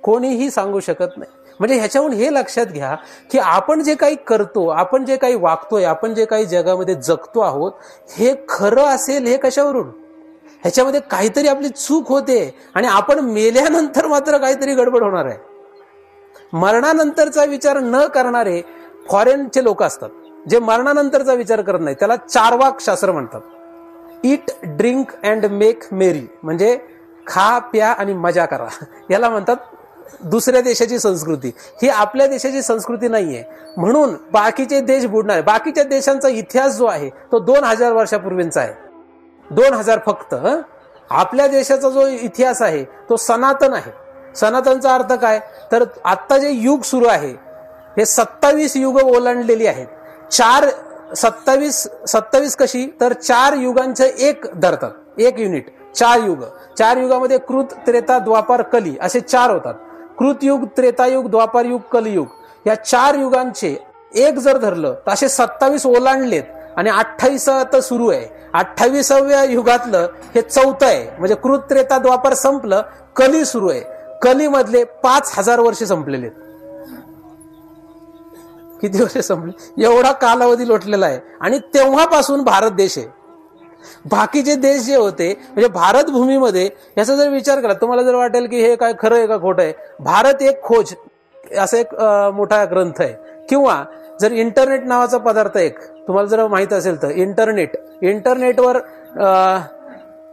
कोणीही सांगू शकत नाही. म्हणजे ह्याच्याहून हे लक्षात घ्या की आपण जे काही करतो, आपण जे काही वागतोय, आपण जे काही जगामध्ये जगतो आहोत, हे खरं असेल हे कशावरून? ह्याच्यामध्ये काहीतरी आपली चूक होते आणि आपण मेल्यानंतर मात्र काहीतरी गडबड होणार आहे. मरणानंतरचा विचार न करणारे फॉरेनचे लोक असतात, जे मरणानंतरचा विचार करत नाही. त्याला चार्वाक शास्त्र म्हणतात. ईट, ड्रिंक अँड मेक मेरी, म्हणजे खा प्या आणि मजा करा, याला म्हणतात दुसऱ्या देशाची संस्कृती. ही आपल्या देशाची संस्कृती नाहीये. म्हणून बाकीचे देश बुडणार. बाकीच्या देशांचा इतिहास जो आहे तो 2000 वर्षापूर्वींचा आहे. 2000 फक्त. आपल्या देशाचा जो इतिहास आहे तो सनातन आहे. सनातनचा अर्थ काय? तर आता जे युग सुरू आहे हे 27 युग ओलांडलेली आहेत. 27 कशी? तर 4 युगांचं एक धरतात, एक युनिट. 4 युग. 4 युगामध्ये कृत, त्रेता, द्वापार, कली असे 4 होतात. कृतयुग, त्रेतायुग, द्वापारयुग, कलियुग या 4 युगांचे एक जर धरलं तर असे 27 ओलांडलेत आणि 28 आता सुरू आहे. 28व्या युगातलं हे 4थं आहे. म्हणजे कृत, त्रेता, द्वापार संपलं, कली सुरू आहे. कली मधले 5000 वर्ष संपलेले. किती वर्ष संपले, एवढा कालावधी लोटलेला आहे. आणि तेव्हापासून भारत देश आहे. बाकीचे देश जे होते म्हणजे भारत भूमीमध्ये याचा जर विचार करा, तुम्हाला जर वाटेल की हे काय खरं आहे का खोटं आहे, भारत एक खोज असा एक मोठा ग्रंथ आहे. किंवा जर इंटरनेट नावाचा पदार्थ एक तुम्हाला जर माहित असेल तर इंटरनेटवर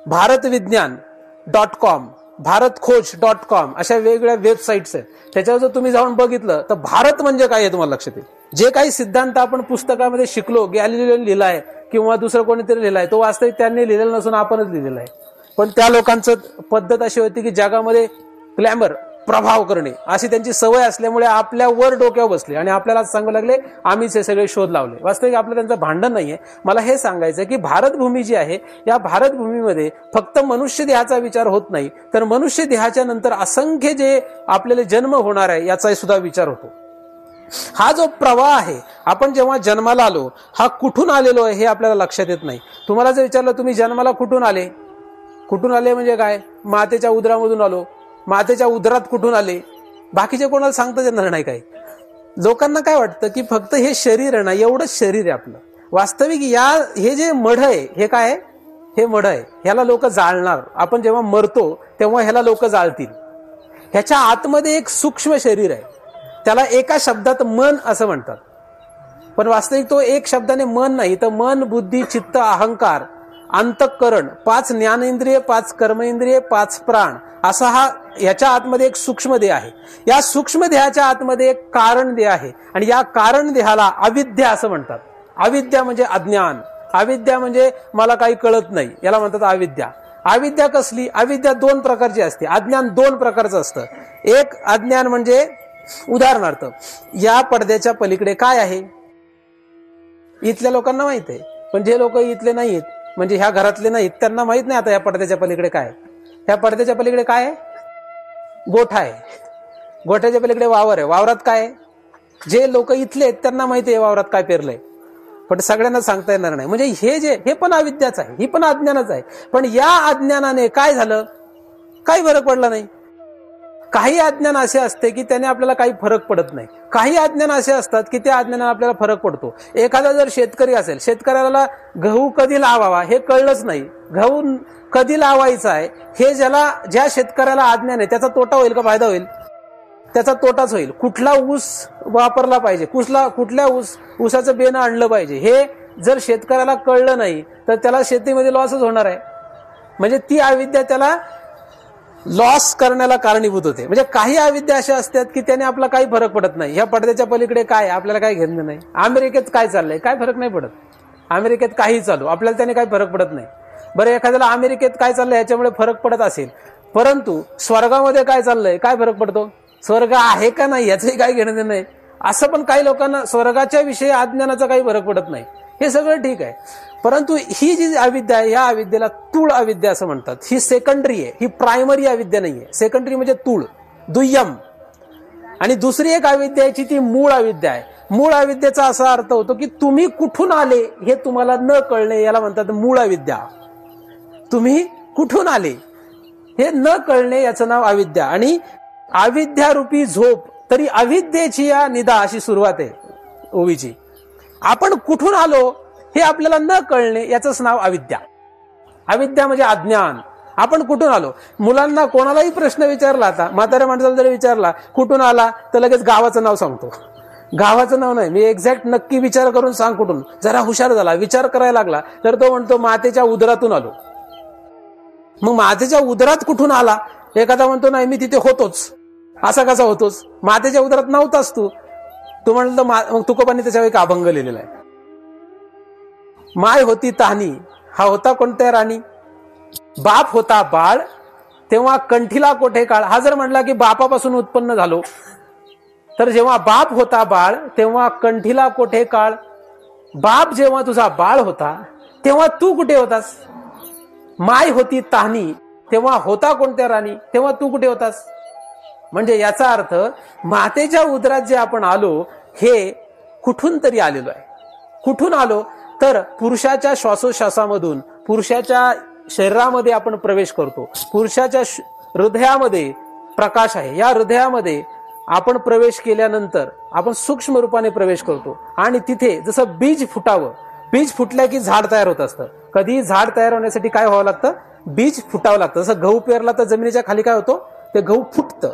भारतविज्ञान.com, भारतखोज.com अशा वेगवेगळ्या वेबसाईट्स आहेत. त्याच्यावर जर तुम्ही जाऊन बघितलं तर भारत म्हणजे काय हे तुम्हाला लक्षात येईल. जे काही सिद्धांत आपण पुस्तकामध्ये शिकलो, गॅलिलिओने लिहिला आहे किंवा दुसरं कोणीतरी लिहिला आहे, तो वास्तविक त्यांनी लिहिलेला नसून आपणच लिहिलेला आहे. पण त्या लोकांचं पद्धत अशी होती की जगामध्ये ग्लॅमर, प्रभाव करणे अशी त्यांची सवय असल्यामुळे आपल्या वर डोक्यावर बसले आणि आपल्याला सांगू लागले आम्हीच हे सगळे शोध लावले. वास्तविक आपलं त्यांचं भांडण नाहीये. मला हे सांगायचं की भारतभूमी जी आहे, या भारतभूमीमध्ये फक्त मनुष्य देहाचा विचार होत नाही, तर मनुष्य देहाच्या नंतर असंख्य जे आपल्याला जन्म होणार आहे याचाही सुद्धा विचार होतो. हा जो प्रवाह आहे, आपण जेव्हा जन्माला आलो हा कुठून आलेलो आहे हे आपल्याला लक्षात येत नाही. तुम्हाला जर विचारलं तुम्ही जन्माला कुठून आले म्हणजे काय, मातेच्या उदरामधून आलो. मातेच्या उदरात कुठून आले, बाकीचे कोणाला सांगता येणार नाही. काय लोकांना काय वाटतं की फक्त हे शरीर आहे ना, एवढंच शरीर आहे आपलं. वास्तविक हे जे मढ आहे हे काय आहे, हे मढ आहे. ह्याला लोक जाळणार. आपण जेव्हा मरतो तेव्हा ह्याला लोक जाळतील. ह्याच्या आतमध्ये एक सूक्ष्म शरीर आहे, त्याला एका शब्दात मन असं म्हणतात. पण वास्तविक तो एक शब्दाने मन नाही, तर मन, बुद्धी, चित्त, अहंकार, अंतःकरण, 5 ज्ञानेंद्रिय, 5 कर्मेंद्रिय, 5 प्राण असा हा ह्याच्या आतमध्ये एक सूक्ष्म देह आहे. या सूक्ष्म देहाच्या आतमध्ये एक कारण देह आहे आणि या कारण देहाला अविद्या असं म्हणतात. अविद्या म्हणजे अज्ञान, अविद्या म्हणजे मला काही कळत नाही, याला म्हणतात अविद्या. अविद्या कसली, अविद्या 2 प्रकारची असते. अज्ञान 2 प्रकारचं असतं. एक अज्ञान म्हणजे उदाहरणार्थ या पडद्याच्या पलीकडे काय आहे इथल्या लोकांना माहित आहे, पण जे लोक इथले नाहीत म्हणजे ह्या घरातले नाहीत त्यांना माहित नाही आता या पडद्याच्या पलीकडे काय. ह्या पडद्याच्या पलीकडे काय आहे, गोठा आहे. गोठ्याच्या पलीकडे वावर आहे. वावरात काय आहे, जे लोक इथले आहेत त्यांना माहिती आहे वावरात काय पेरलंय, पण सगळ्यांना सांगता येणार नाही. म्हणजे हे पण अविद्याच आहे, ही पण अज्ञानच आहे. पण या अज्ञानाने काय झालं, काही फरक पडला नाही. काही अज्ञान असे असते की त्याने आपल्याला काही फरक पडत नाही. काही अज्ञान असे असतात की त्या अज्ञानाने आपल्याला फरक पडतो. एखादा जर शेतकरी असेल, शेतकऱ्याला गहू कधी लावावा हे कळलंच नाही, गहू कधी लावायचा आहे हे ज्या शेतकऱ्याला अज्ञान आहे त्याचा तोटा होईल का फायदा होईल, त्याचा तोटाच होईल. कुठला ऊस वापरला पाहिजे, कुठल्या ऊसाचं बेणं आणलं पाहिजे हे जर शेतकऱ्याला कळलं नाही तर त्याला शेतीमध्ये लॉसच होणार आहे. म्हणजे ती अविद्या त्याला लॉस करण्याला कारणीभूत होते. म्हणजे काही अविद्या अशा असतात की त्याने आपला काही फरक पडत नाही. ह्या पडद्याच्या पलीकडे काय आपल्याला काही घेणं नाही. अमेरिकेत काय चाललंय काय फरक नाही पडत. अमेरिकेत काही चालू आपल्याला त्याने काही फरक पडत नाही. बरं, एखाद्याला अमेरिकेत काय चाललंय याच्यामुळे फरक पडत असेल, परंतु स्वर्गामध्ये काय चाललंय काय फरक पडतो, स्वर्ग आहे का नाही याचंही काही घेणं नाही. असं पण काही लोकांना स्वर्गाच्या विषयी अज्ञानाचा काही फरक पडत नाही. हे सगळं ठीक आहे, परंतु ही जी अविद्या आहे या अविद्येला तूळ अविद्या असं म्हणतात. ही सेकंडरी आहे, ही प्रायमरी अविद्या नाहीये. सेकंडरी म्हणजे तूळ, दुय्यम. आणि दुसरी एक अविद्या आहे ती मूळ अविद्या आहे. मूळ अविद्येचा असा अर्थ होतो की तुम्ही कुठून आले हे तुम्हाला न कळणे, याला म्हणतात मूळ अविद्या. तुम्ही कुठून आले हे न कळणे याचं नाव अविद्या. आणि अविद्यारूपी झोप, तरी अविद्येची या निदा अशी सुरुवात आहे ओवीची. आपण कुठून आलो हे आपल्याला न कळणे याचंच नाव अविद्या. अविद्या म्हणजे अज्ञान. आपण कुठून आलो, मुलांना कोणालाही प्रश्न विचारला, आता म्हाताऱ्या माणसाला जरी विचारला कुठून आला तर लगेच गावाचं नाव सांगतो. गावाचं नाव नाही, मी एक्झॅक्ट नक्की विचार करून सांग कुठून. जरा हुशार झाला, विचार करायला लागला तर तो म्हणतो मातेच्या उदरातून आलो. मग मातेच्या उदरात कुठून आला, एखादा म्हणतो नाही मी तिथे होतोच. असा कसा होतोस, मातेच्या उदरात नव्हताच तू. तू म्हणलं मग तुकोबांनी त्याच्यावर एक अभंग लिहिलेला आहे. माय होती तहानी, हा होता कोणत्या राणी, बाप होता बाळ तेव्हा कंठीला कोठे काळ. हा जर म्हणला की बापापासून उत्पन्न झालो, तर जेव्हा बाप होता बाळ तेव्हा कंठीला कोठे काळ. बाप जेव्हा तुझा बाळ होता तेव्हा तू कुठे होतास. माय होती तहानी तेव्हा होता कोणत्या राणी, तेव्हा तू कुठे होतास. म्हणजे याचा अर्थ मातेच्या उदरात जे आपण आलो हे कुठून तरी आलेलो आहे. कुठून आलो तर पुरुषाच्या श्वासोश्वासामधून पुरुषाच्या शरीरामध्ये आपण प्रवेश करतो. पुरुषाच्या हृदयामध्ये प्रकाश आहे, या हृदयामध्ये आपण प्रवेश केल्यानंतर आपण सूक्ष्म रूपाने प्रवेश करतो आणि तिथे जसं बीज फुटावं, बीज फुटल्या की झाड तयार होत असतं. कधी झाड तयार होण्यासाठी काय व्हावं लागतं? बीज फुटावं लागतं. जसं गहू पेरला तर जमिनीच्या खाली काय होतं? ते गहू फुटतं.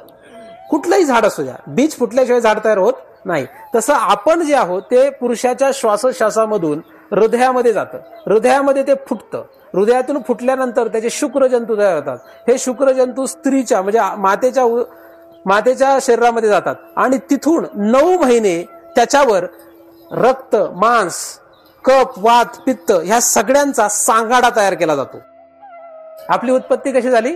कुठलंही झाड असू द्या, बीज फुटल्याशिवाय झाड तयार होत नाही. तसं आपण जे आहोत ते पुरुषाच्या श्वासोश्वासामधून हृदयामध्ये जातं, हृदयामध्ये ते फुटतं. हृदयातून फुटल्यानंतर त्याचे शुक्रजंतू तयार होतात. हे शुक्रजंतू स्त्रीच्या म्हणजे मातेच्या शरीरामध्ये जातात आणि तिथून 9 महिने त्याच्यावर रक्त, मांस, कफ, वात, पित्त ह्या सगळ्यांचा सांगाडा तयार केला जातो. आपली उत्पत्ती कशी झाली?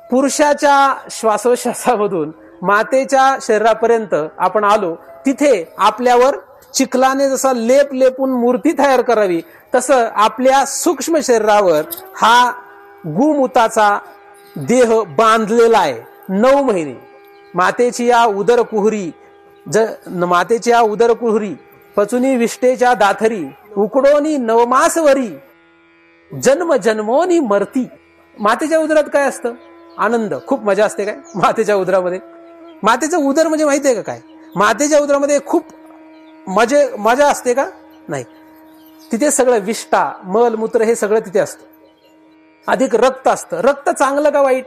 पुरुषाच्या श्वासोश्वासामधून मातेच्या शरीरापर्यंत आपण आलो. तिथे आपल्यावर चिखलाने जसा लेप लेपून मूर्ती तयार करावी तसं आपल्या सूक्ष्म शरीरावर हा गुमुताचा देह बांधलेला आहे. 9 महिने मातेची या उदरकुहरी पचुनी विष्टेच्या दाथरी उकडोनी नवमासवरी जन्म जन्मोनी मरती. मातेच्या उदरात काय असतं? आनंद, खूप मजा असते. काय मातेच्या उदरामध्ये? मातेचं उदर म्हणजे माहिती आहे का काय? मातेच्या उदरामध्ये खूप मजा असते का? नाही. तिथे सगळं विष्टा, मल, मूत्र हे सगळं तिथे असतं. अधिक रक्त असतं. रक्त चांगलं का वाईट?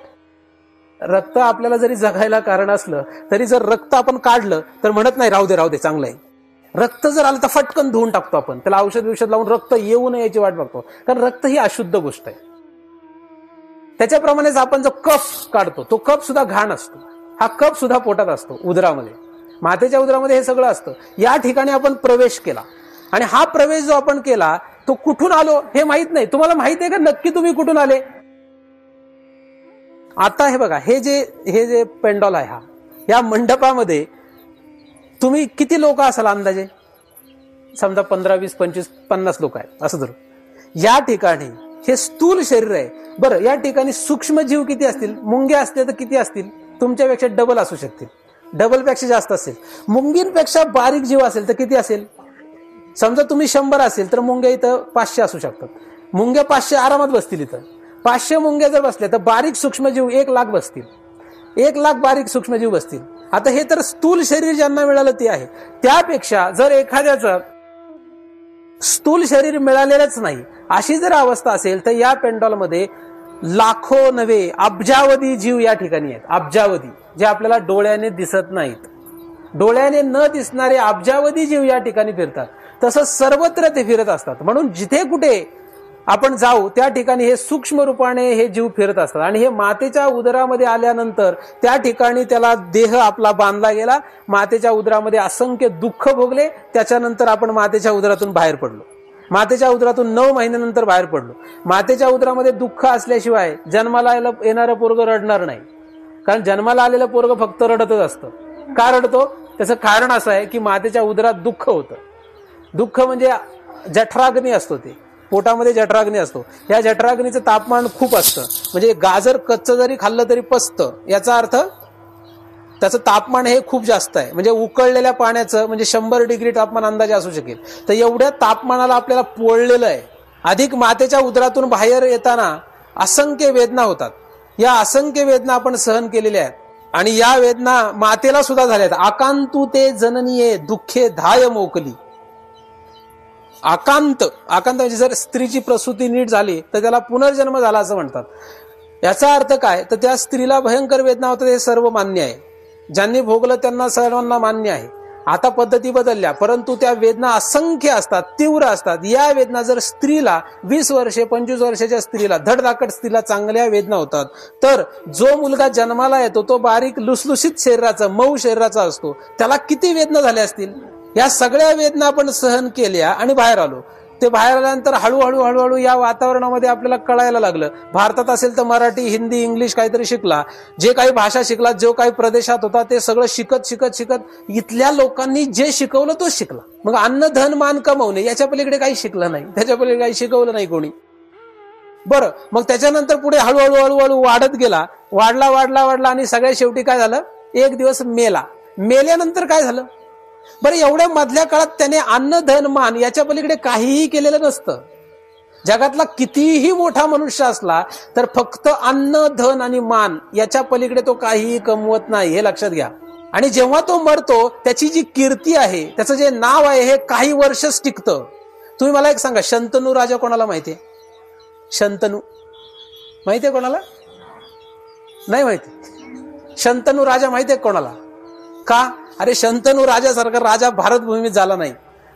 रक्त आपल्याला जरी जगायला कारण असलं तरी जर रक्त आपण काढलं तर म्हणत नाही राहू दे चांगलं आहे. रक्त जर आलं तर फटकन धुवून टाकतो आपण, त्याला औषध लावून रक्त येऊ नये याची वाट बघतो, कारण रक्त ही अशुद्ध गोष्ट आहे. त्याच्याप्रमाणेच आपण जो कफ काढतो तो कफ सुद्धा घाण असतो. हा कफ सुद्धा पोटात असतो, उदरामध्ये. मातेच्या उदरामध्ये हे सगळं असतं. या ठिकाणी आपण प्रवेश केला आणि हा प्रवेश जो आपण केला तो कुठून आलो हे माहित नाही. तुम्हाला माहित आहे का नक्की तुम्ही कुठून आले? आता हे बघा, हे जे पेंडॉल आहे, या मंडपामध्ये तुम्ही किती लोक असाल अंदाजे? समजा 15, 20, 25, 50 लोक आहेत असं धरू. या ठिकाणी हे स्थूल शरीर आहे. बरं, या ठिकाणी सूक्ष्म जीव किती असतील? मुंग्या असते तर किती असतील? तुमच्यापेक्षा डबल असू शकतील, डबलपेक्षा जास्त असेल. मुंगींपेक्षा बारीक जीव असेल तर किती असेल? समजा तुम्ही 100 असेल तर मुंग्या इथं 500 असू शकतात. मुंग्या 500 आरामात बसतील इथं. 500 मुंग्या जर बसल्या तर बारीक सूक्ष्मजीव 1,00,000 बसतील. 1,00,000 बारीक सूक्ष्मजीव बसतील. आता हे तर स्थूल शरीर ज्यांना मिळालं ते आहे. त्यापेक्षा जर एखाद्याचं स्थूल शरीर मिळालेलंच नाही अशी जर अवस्था असेल तर या पेंडॉलमध्ये लाखो नव्हे अब्जावधी जीव या ठिकाणी आहेत. अब्जावधी, जे आपल्याला डोळ्याने दिसत नाहीत. डोळ्याने न दिसणारे अब्जावधी जीव या ठिकाणी फिरतात. तसं सर्वत्र ते फिरत असतात. म्हणून जिथे कुठे आपण जाऊ त्या ठिकाणी हे सूक्ष्म रूपाने हे जीव फिरत असतात. आणि हे मातेच्या उदरामध्ये आल्यानंतर त्या ठिकाणी त्याला देह आपला बांधला गेला. मातेच्या उदरामध्ये असंख्य दुःख भोगले. त्याच्यानंतर आपण मातेच्या उदरातून बाहेर पडलो. मातेच्या उदरातून 9 महिन्यानंतर बाहेर पडलो. मातेच्या उदरामध्ये दुःख असल्याशिवाय जन्माला येणारं पोरगं रडणार नाही. कारण जन्माला आलेलं पोरगं फक्त रडतच असतं. का रडतो? त्याचं कारण असं आहे की मातेच्या उदरात दुःख होतं. दुःख म्हणजे जठराग्नी असतो, ते पोटामध्ये जठराग्नी असतो. या जठराग्नीचं तापमान खूप असतं. म्हणजे गाजर कच्चं जरी खाल्लं तरी पचतं. याचा अर्थ त्याचं तापमान हे खूप जास्त आहे. म्हणजे उकळलेल्या पाण्याचं म्हणजे 100 डिग्री तापमान अंदाजे असू शकेल. तर एवढ्या तापमानाला आपल्याला पोळलेलं आहे. अधिक मातेच्या उदरातून बाहेर येताना असंख्य वेदना होतात. या असंख्य वेदना आपण सहन केलेल्या आहेत आणि या वेदना मातेला सुद्धा झाल्यात. आकांतू ते जननीये दुःखे धाय मोकली. आकांत म्हणजे जर स्त्रीची प्रसूती नीट झाली तर त्याला पुनर्जन्म झाला असं म्हणतात. याचा अर्थ काय? तर त्या स्त्रीला भयंकर वेदना होतात हे सर्व मान्य आहे. ज्यांनी भोगलं त्यांना सर्वांना मान्य आहे. आता पद्धती बदलल्या परंतु त्या वेदना असंख्य असतात, तीव्र असतात. या वेदना जर स्त्रीला 20 वर्षे 25 वर्षाच्या स्त्रीला, धडधाकट स्त्रीला चांगल्या वेदना होतात, तर जो मुलगा जन्माला येतो तो बारीक लुसलुसीत शरीराचा, मऊ शरीराचा असतो, त्याला किती वेदना झाल्या असतील? या सगळ्या वेदना आपण सहन केल्या आणि बाहेर आलो. ते बाहेर आल्यानंतर हळूहळू या वातावरणामध्ये आपल्याला कळायला लागलं. भारतात असेल तर मराठी, हिंदी, इंग्लिश काहीतरी शिकला. जे काही भाषा शिकला, जो काही प्रदेशात होता ते सगळं शिकत इथल्या लोकांनी जे शिकवलं तोच शिकला. मग अन्न धन मान कमवणे याच्या पलीकडे काही शिकलं नाही, त्याच्या पलीकडे काही शिकवलं नाही कोणी. बरं, मग त्याच्यानंतर पुढे हळूहळू वाढत गेला. वाढला आणि सगळ्या शेवटी काय झालं? एक दिवस मेला. मेल्यानंतर काय झालं? बरं, एवढ्या मधल्या काळात त्याने अन्न धन मान याच्या पलीकडे काहीही केलेलं नसतं. जगातला कितीही मोठा मनुष्य असला तर फक्त अन्न धन आणि मान याच्या पलीकडे तो काहीही कमवत नाही, हे लक्षात घ्या. आणि जेव्हा तो मरतो त्याची जी कीर्ती आहे, त्याचं जे नाव आहे, हे काही वर्षच टिकतं. तुम्ही मला एक सांगा, शंतनू राजा कोणाला माहितीये? शंतनू माहितीये कोणाला? नाही माहिती. शंतनू राजा माहितीये कोणाला? का? अरे शंतनू राजासारखा राजा भारतभूमीत झाला नाही,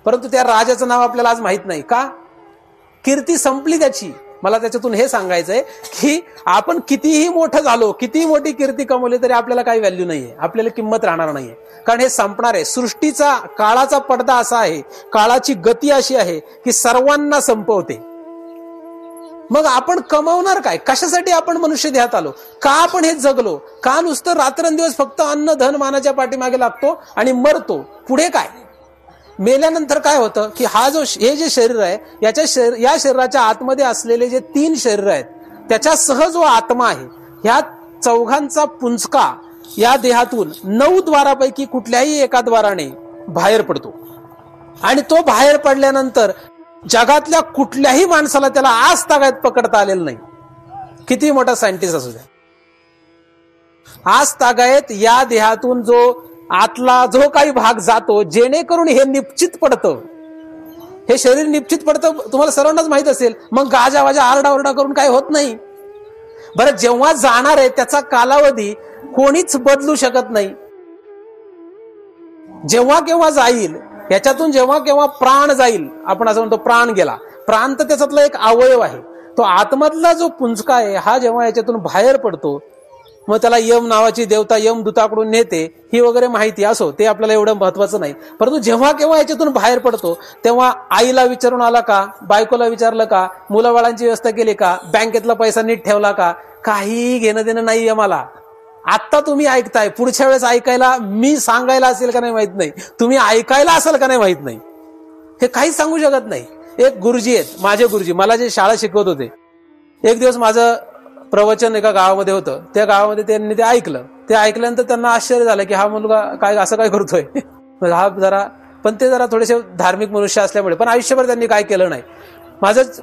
परंतु त्या राजाचं नाव आपल्याला आज माहित नाही. का? कीर्ती संपली त्याची. मला त्याच्यातून हे सांगायचंय की आपण कितीही मोठं झालो, कितीही मोठी कीर्ती कमवली तरी आपल्याला काही व्हॅल्यू नाहीये, आपल्याला किंमत राहणार नाहीये. कारण हे संपणार आहे. सृष्टीचा, काळाचा पडदा असा आहे, काळाची गती अशी आहे की सर्वांना संपवते. मग आपण कमावणार काय? कशासाठी आपण मनुष्य देहात आलो? का आपण हे जगलो? का नुसतं रात्रंदिवस फक्त अन्न धन मानाच्या पाठीमागे लागतो आणि मरतो? पुढे काय? मेल्यानंतर काय होतं की हे जे शरीर आहे, या शरीराच्या आतमध्ये असलेले जे 3 शरीर आहेत, त्याच्यासह जो आत्मा आहे, ह्या चौघांचा पुंजका या देहातून 9 द्वारापैकी कुठल्याही एका द्वाराने बाहेर पडतो. आणि तो बाहेर पडल्यानंतर जगातल्या कुठल्याही माणसाला त्याला आज तागायत पकडता आलेलं नाही, किती मोठा सायंटिस्ट असू द्या. आज तागायत या देहातून जो आतला जो काही भाग जातो, जेणेकरून हे निश्चित पडतं, हे शरीर निश्चित पडतं, तुम्हाला सर्वांनाच माहित असेल. मग गाजावाजा आरडाओरडा करून काही होत नाही. बरं, जेव्हा जाणार आहे त्याचा कालावधी कोणीच बदलू शकत नाही. जेव्हा केव्हा जाईल, याच्यातून जेव्हा केव्हा प्राण जाईल, आपण असं म्हणतो प्राण गेला. प्राण तर त्याच्यातला एक अवयव आहे. तो आतमधला जो पुंजका आहे, हा जेव्हा याच्यातून बाहेर पडतो, मग त्याला यम नावाची देवता यमदूताकडून नेते, ही वगैरे माहिती असो, ते आपल्याला एवढं महत्वाचं नाही. परंतु जेव्हा केव्हा याच्यातून बाहेर पडतो तेव्हा आईला विचारून आला का? बायकोला विचारलं का? मुलाबाळांची व्यवस्था केली का? बँकेतला पैसा नीट ठेवला का? काही घेणं देणं नाहीये मला. आता तुम्ही ऐकताय, पुढच्या वेळेस ऐकायला मी सांगायला असेल का नाही माहित नाही, तुम्ही ऐकायला असेल का नाही माहित नाही, हे काहीच सांगू शकत नाही. एक गुरुजी आहेत, माझे गुरुजी, मला जे शाळा शिकवत होते. एक दिवस माझं प्रवचन एका गावामध्ये होतं. त्या गावामध्ये त्यांनी ते ऐकलं. ते ऐकल्यानंतर त्यांना आश्चर्य झालं की हा मुलगा काय असं काय करतोय. हा जरा, पण ते जरा थोडेसे धार्मिक मनुष्य असल्यामुळे, पण आयुष्यभर त्यांनी काय केलं नाही. माझंच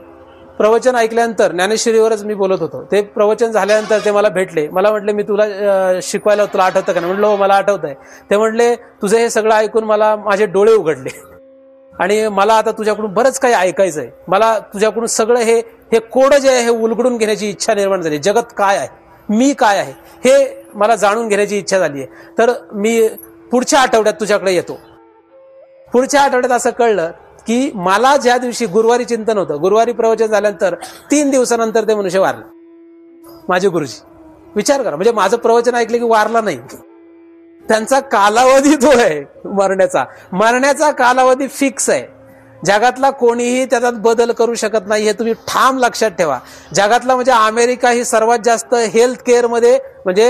प्रवचन ऐकल्यानंतर ज्ञानेश्वरीवरच मी बोलत होतो. ते प्रवचन झाल्यानंतर ते मला भेटले. मला म्हटले, मी तुला शिकवायला, तुला आठवतं का? म्हटलं हो, मला आठवत आहे. ते म्हटले, तुझं हे सगळं ऐकून मला माझे डोळे उघडले आणि मला आता तुझ्याकडून बरंच काही ऐकायचं आहे. मला तुझ्याकडून सगळं हे कोड जे आहे हे उलगडून घेण्याची इच्छा निर्माण झाली. जगत काय आहे, मी काय आहे, हे मला जाणून घेण्याची इच्छा झाली आहे. तर मी पुढच्या आठवड्यात तुझ्याकडे येतो. पुढच्या आठवड्यात असं कळलं की मला ज्या दिवशी गुरुवारी चिंतन होतं, गुरुवारी प्रवचन झाल्यानंतर 3 दिवसानंतर ते मनुष्य वारले, माझे गुरुजी. विचार करा, म्हणजे माझं प्रवचन ऐकलं की वारला नाही. त्यांचा कालावधी तो आहे मरण्याचा कालावधी फिक्स आहे. जगातला कोणीही त्याच्यात बदल करू शकत नाही, हे तुम्ही ठाम लक्षात ठेवा. जगातला म्हणजे अमेरिका ही सर्वात जास्त हेल्थ केअर मध्ये, म्हणजे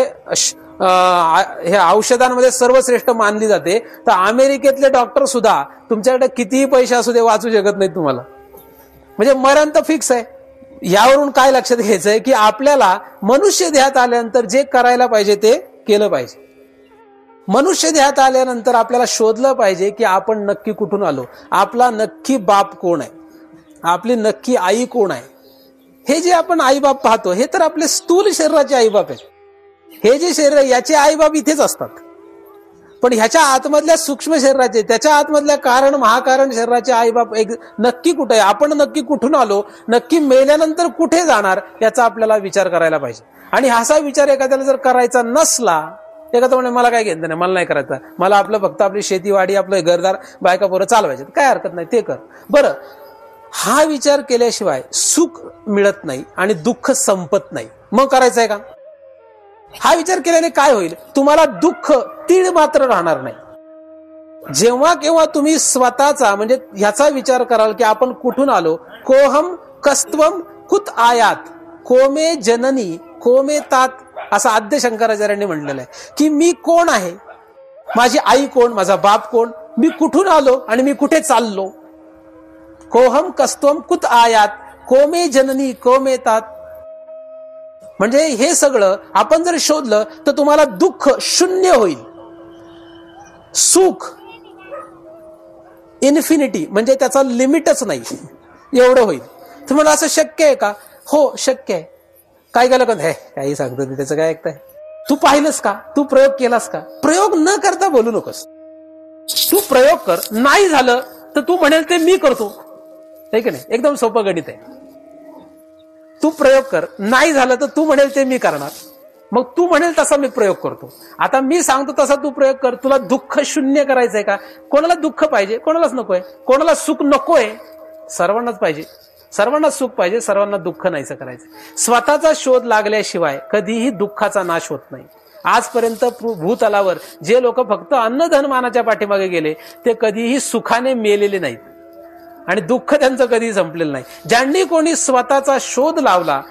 हे औषधांमध्ये सर्वश्रेष्ठ मानली जाते. तर अमेरिकेतले डॉक्टर सुद्धा तुमच्याकडे कितीही पैसे असू दे वाचू शकत नाहीत तुम्हाला. म्हणजे मरण तर फिक्स आहे. यावरून काय लक्षात घ्यायचंय की आपल्याला मनुष्य देहात आल्यानंतर जे करायला पाहिजे ते केलं पाहिजे. मनुष्य देहात आल्यानंतर आपल्याला शोधलं पाहिजे की आपण नक्की कुठून आलो, आपला नक्की बाप कोण आहे, आपली नक्की आई कोण आहे. हे जे आपण आईबाप पाहतो हे तर आपले स्थूल शरीराचे आईबाप आहेत. हे जे शरीर आहे याचे आईबाप इथेच असतात. पण ह्याच्या आतमधल्या सूक्ष्म शरीराचे, त्याच्या आतमधल्या कारण महाकारण शरीराचे आईबाप एक नक्की कुठे आहे, आपण नक्की कुठून आलो, नक्की मेल्यानंतर कुठे जाणार, याचा आपल्याला विचार करायला पाहिजे. आणि असा विचार एखाद्याला जर करायचा नसला, एखादा म्हणजे मला काय घेत नाही, मला नाही करायचं, मला आपलं फक्त आपली शेतीवाडी, आपलं घरदार, बायका पोरं चालवायचे, काय हरकत नाही, ते कर. बरं, हा विचार केल्याशिवाय सुख मिळत नाही आणि दुःख संपत नाही. मग करायचं आहे का? हा विचार केल्याने काय होईल, तुम्हाला दुःख तीळ मात्र राहणार नाही. जेव्हा केव्हा तुम्ही स्वतःचा म्हणजे ह्याचा विचार कराल की आपण कुठून आलो, कोहम कस्त्वम कुत आयात कोमे जननी कोमे तात, असं आद्य शंकराचार्यांनी म्हटलेलं आहे की मी कोण आहे, माझी आई कोण, माझा बाप कोण, मी कुठून आलो आणि मी कुठे चाललो. कोहम कस्त्वम कुत आयात कोमे जननी कोमे तात. म्हणजे हे सगळं आपण जर शोधलं तर तुम्हाला दुःख शून्य होईल, सुख इन्फिनिटी, म्हणजे त्याचा लिमिटच नाही, एवढं होईल. तुम्हाला असं शक्य आहे का? हो शक्य आहे. काय केलं का? काही सांगतो त्याचं काय ऐकताय. तू पाहिलंस का? तू प्रयोग केलास का? प्रयोग न करता बोलू नकोस. तू प्रयोग कर, नाही झालं तर तू म्हणेल ते मी करतो, आहे की नाही? एकदम सोपं गणित आहे. तू प्रयोग कर, नाही झालं तर तू म्हणेल ते मी करणार, मग तू म्हणेल तसा मी प्रयोग करतो. आता मी सांगतो तसा तू प्रयोग कर. तुला दुःख शून्य करायचंय का? कोणाला दुःख पाहिजे? कोणालाच नकोय. कोणाला सुख नकोय? सर्वांनाच पाहिजे. सर्वांनाच सुख पाहिजे, सर्वांना दुःख नाहीचं करायचं. स्वतःचा शोध लागल्याशिवाय कधीही दुःखाचा नाश होत नाही. आजपर्यंत भूतलावर जे लोक फक्त अन्नधनमानाच्या पाठीमागे गेले ते कधीही सुखाने मेलेले नाहीत आणि दुःख त्यांचं कधीही संपलेलं नाही. ज्यांनी कोणी स्वतःचा शोध लावला,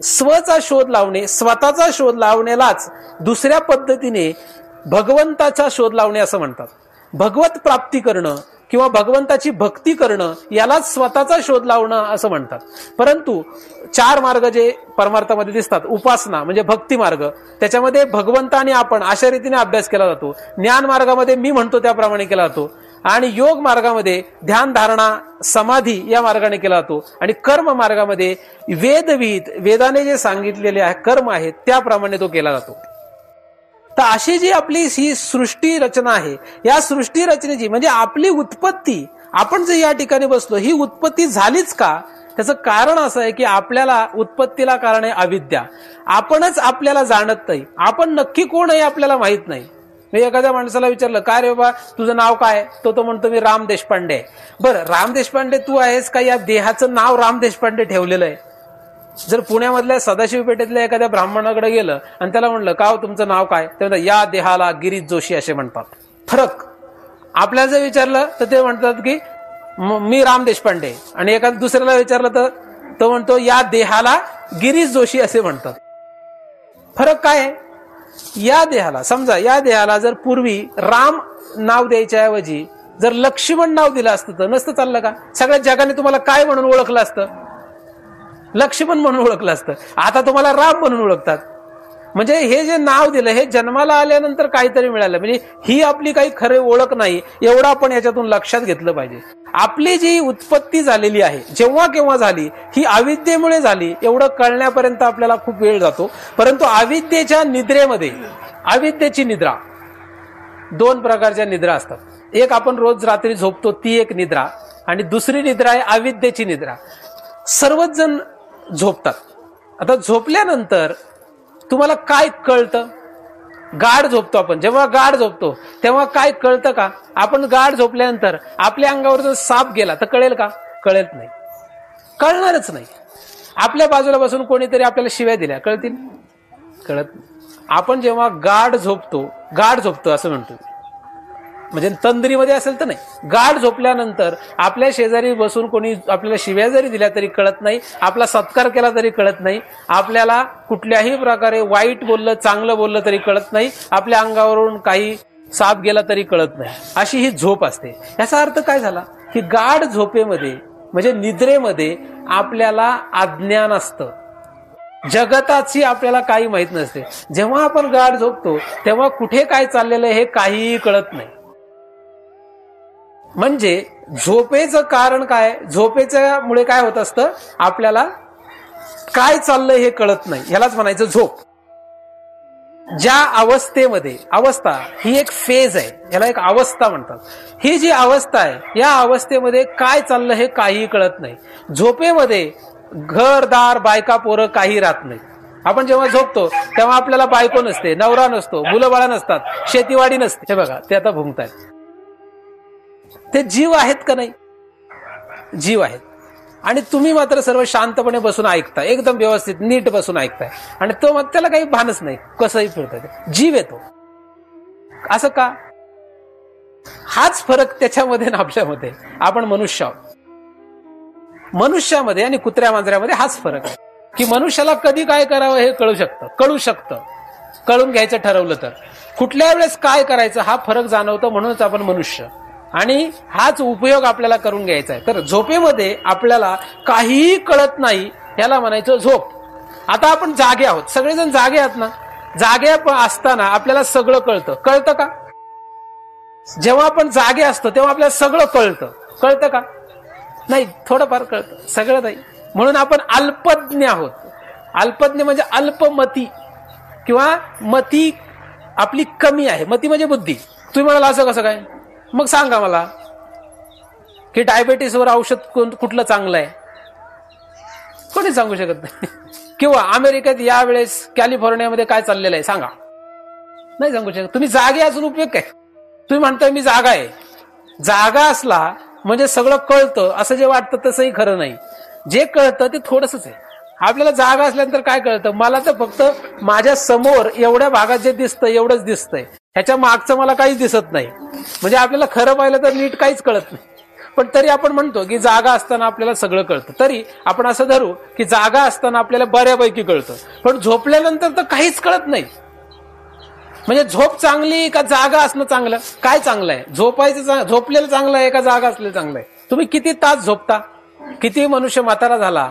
स्वचा शोध लावणे, स्वतःचा शोध लावण्यालाच दुसऱ्या पद्धतीने भगवंताचा शोध लावणे असं म्हणतात. भगवत प्राप्ती करणं किंवा भगवंताची भक्ती करणं यालाच स्वतःचा शोध लावणं असं म्हणतात. परंतु 4 मार्ग जे परमार्थामध्ये दिसतात, उपासना म्हणजे भक्ती मार्ग, त्याच्यामध्ये भगवंत आणि आपण अशा रीतीने अभ्यास केला जातो. ज्ञान मार्गामध्ये मी म्हणतो त्याप्रमाणे केला जातो आणि योग मार्गामध्ये ध्यान, धारणा, समाधी या मार्गाने केला जातो आणि कर्म मार्गामध्ये वेदाने जे सांगितलेले कर्म आहेत त्याप्रमाणे तो केला जातो. तर अशी जी आपली ही सृष्टी रचना आहे, या सृष्टी रचनेची म्हणजे आपली उत्पत्ती, आपण जे या ठिकाणी बसलो ही उत्पत्ती झालीच का? त्याचं कारण असं आहे की आपल्याला उत्पत्तीला कारण आहे अविद्या. आपणच आपल्याला जाणत नाही. आपण नक्की कोण आहे आपल्याला माहित नाही. मी एखाद्या माणसाला विचारलं, काय रे बाबा तुझं नाव काय? तो म्हणतो मी राम देशपांडे. बरं, राम देशपांडे तू आहेस का? या देहाचं नाव राम देशपांडे ठेवलेलं आहे. जर पुण्यामधल्या सदाशिव पेठेतल्या एखाद्या ब्राह्मणाकडे गेलं आणि त्याला म्हणलं, का हो तुमचं नाव काय? ते म्हणतात या देहाला गिरीश जोशी असे म्हणतात. फरक. आपल्याला जर विचारलं तर ते म्हणतात की मी राम देशपांडे, आणि एखाद्या दुसऱ्याला विचारलं तर तो म्हणतो या देहाला गिरीश जोशी असे म्हणतात. फरक काय आहे? या देहाला, समजा या देहाला जर पूर्वी राम नाव द्यायच्या ऐवजी जर लक्ष्मण नाव दिलं असतं तर नसतं चाललं का? सगळ्या जगाने तुम्हाला काय म्हणून ओळखलं असतं? लक्ष्मण म्हणून ओळखलं असतं. आता तुम्हाला राम म्हणून ओळखतात. म्हणजे हे जे नाव दिलं हे जन्माला आल्यानंतर काहीतरी मिळालं, म्हणजे ही आपली काही खरे ओळख नाही, एवढं आपण याच्यातून लक्षात घेतलं पाहिजे. आपली जी उत्पत्ती झालेली आहे जेव्हा केव्हा झाली, ही अविद्येमुळे झाली एवढं कळण्यापर्यंत आपल्याला खूप वेळ जातो. परंतु अविद्येच्या निद्रेमध्ये, अविद्येची निद्रा, 2 प्रकारच्या निद्रा असतात. एक आपण रोज रात्री झोपतो ती एक निद्रा, आणि दुसरी निद्रा आहे अविद्येची निद्रा. सर्वच जण झोपतात. आता झोपल्यानंतर तुम्हाला काय कळतं? गाढ झोपतो आपण. जेव्हा गाढ झोपतो तेव्हा काय कळतं का? आपण गाढ झोपल्यानंतर आपल्या अंगावर जर साप गेला तर कळेल का? कळत नाही, कळणारच नाही. आपल्या बाजूला बसून कोणीतरी आपल्याला शिव्या दिल्या कळतील? कळत नाही. आपण जेव्हा गाढ झोपतो असं म्हणतो, म्हणजे तंद्रीमध्ये असेल तर नाही, गाढ झोपल्यानंतर आपल्या शेजारी बसून कोणी आपल्याला शिव्या जरी दिल्या तरी कळत नाही, आपला सत्कार केला तरी कळत नाही, आपल्याला कुठल्याही प्रकारे वाईट बोललं चांगलं बोललं तरी कळत नाही, आपल्या अंगावरून काही साप गेला तरी कळत नाही. अशी ही झोप असते. याचा अर्थ काय झाला की गाढ झोपेमध्ये म्हणजे निद्रेमध्ये आपल्याला अज्ञान असतं, जगताची आपल्याला काही माहित नसते. जेव्हा आपण गाढ झोपतो तेव्हा कुठे काय चाललेलं हे काहीही कळत नाही. म्हणजे झोपेचं कारण काय? झोपेच्या मुळे काय होत असतं, आपल्याला काय चाललंय हे कळत नाही. ह्यालाच म्हणायचं झोप. ज्या अवस्थेमध्ये, अवस्था ही एक फेज आहे, ह्याला एक अवस्था म्हणतात. ही जी अवस्था आहे या अवस्थेमध्ये काय चाललं हे काही कळत नाही. झोपेमध्ये घरदार बायका पोरं काही राहत नाही. आपण जेव्हा झोपतो तेव्हा आपल्याला बायको नसते, नवरा नसतो, मुलं बाळा नसतात, शेतीवाडी नसते. हे बघा ते आता भुंकतायत. ते जीव आहेत का नाही? जीव आहेत. आणि तुम्ही मात्र सर्व शांतपणे बसून ऐकताय, एकदम व्यवस्थित नीट बसून ऐकताय, आणि तो मग त्याला काही भानच नाही, कसंही फिरताय. जीव येतो. असं का? हाच फरक त्याच्यामध्ये ना आपल्यामध्ये. आपण मनुष्य आहोत. मनुष्यामध्ये आणि कुत्र्या मांजऱ्यामध्ये हाच फरक आहे की मनुष्याला कधी काय करावं हे कळू शकतं. कळून घ्यायचं ठरवलं तर कुठल्या वेळेस काय करायचं हा फरक जाणवतो, म्हणूनच आपण मनुष्य. आणि हाच उपयोग आपल्याला करून घ्यायचा आहे. तर झोपेमध्ये आपल्याला काहीही कळत नाही, याला म्हणायचं झोप. आता आपण जागे आहोत, सगळेजण जागे आहात ना. जागे असताना आपल्याला सगळं कळतं. कळतं का? जेव्हा आपण जागे असतो तेव्हा आपल्याला सगळं कळतं का? नाही, थोडंफार कळतं, सगळं नाही. म्हणून आपण अल्पज्ञ आहोत. अल्पज्ञ म्हणजे अल्पमती. किंवा मती आपली कमी आहे. मती म्हणजे बुद्धी. तुम्ही म्हणाला असं कसं काय, मग सांगा मला की डायबेटीसवर औषध कुठलं चांगलं आहे, कोणी सांगू शकत नाही. किंवा अमेरिकेत यावेळेस कॅलिफोर्नियामध्ये काय चाललेलं आहे सांगा, नाही सांगू शकत. तुम्ही जागे असून उपयोग काय. तुम्ही म्हणताय मी जागा आहे. जागा असला म्हणजे सगळं कळतं असं जे वाटतं तसंही खरं नाही. जे कळतं ते थोडंसंच आहे. आपल्याला जागा असल्यानंतर काय कळतं, मला तर फक्त माझ्या समोर एवढ्या भागात जे दिसतं एवढंच दिसतंय, ह्याच्या मागचं मला काहीच दिसत नाही. म्हणजे आपल्याला खरं पाहिलं तर नीट काहीच कळत नाही. पण तरी आपण म्हणतो की जागा असताना आपल्याला सगळं कळतं. तरी आपण असं धरू की जागा असताना आपल्याला बऱ्यापैकी कळतं, पण झोपल्यानंतर तर काहीच कळत नाही. म्हणजे झोप चांगली का जागा असणं चांगलं, काय चांगलं आहे? झोपलेलं चांगलं आहे का जागा असलेलं चांगलं आहे? तुम्ही किती तास झोपता? किती मनुष्य म्हातारा झाला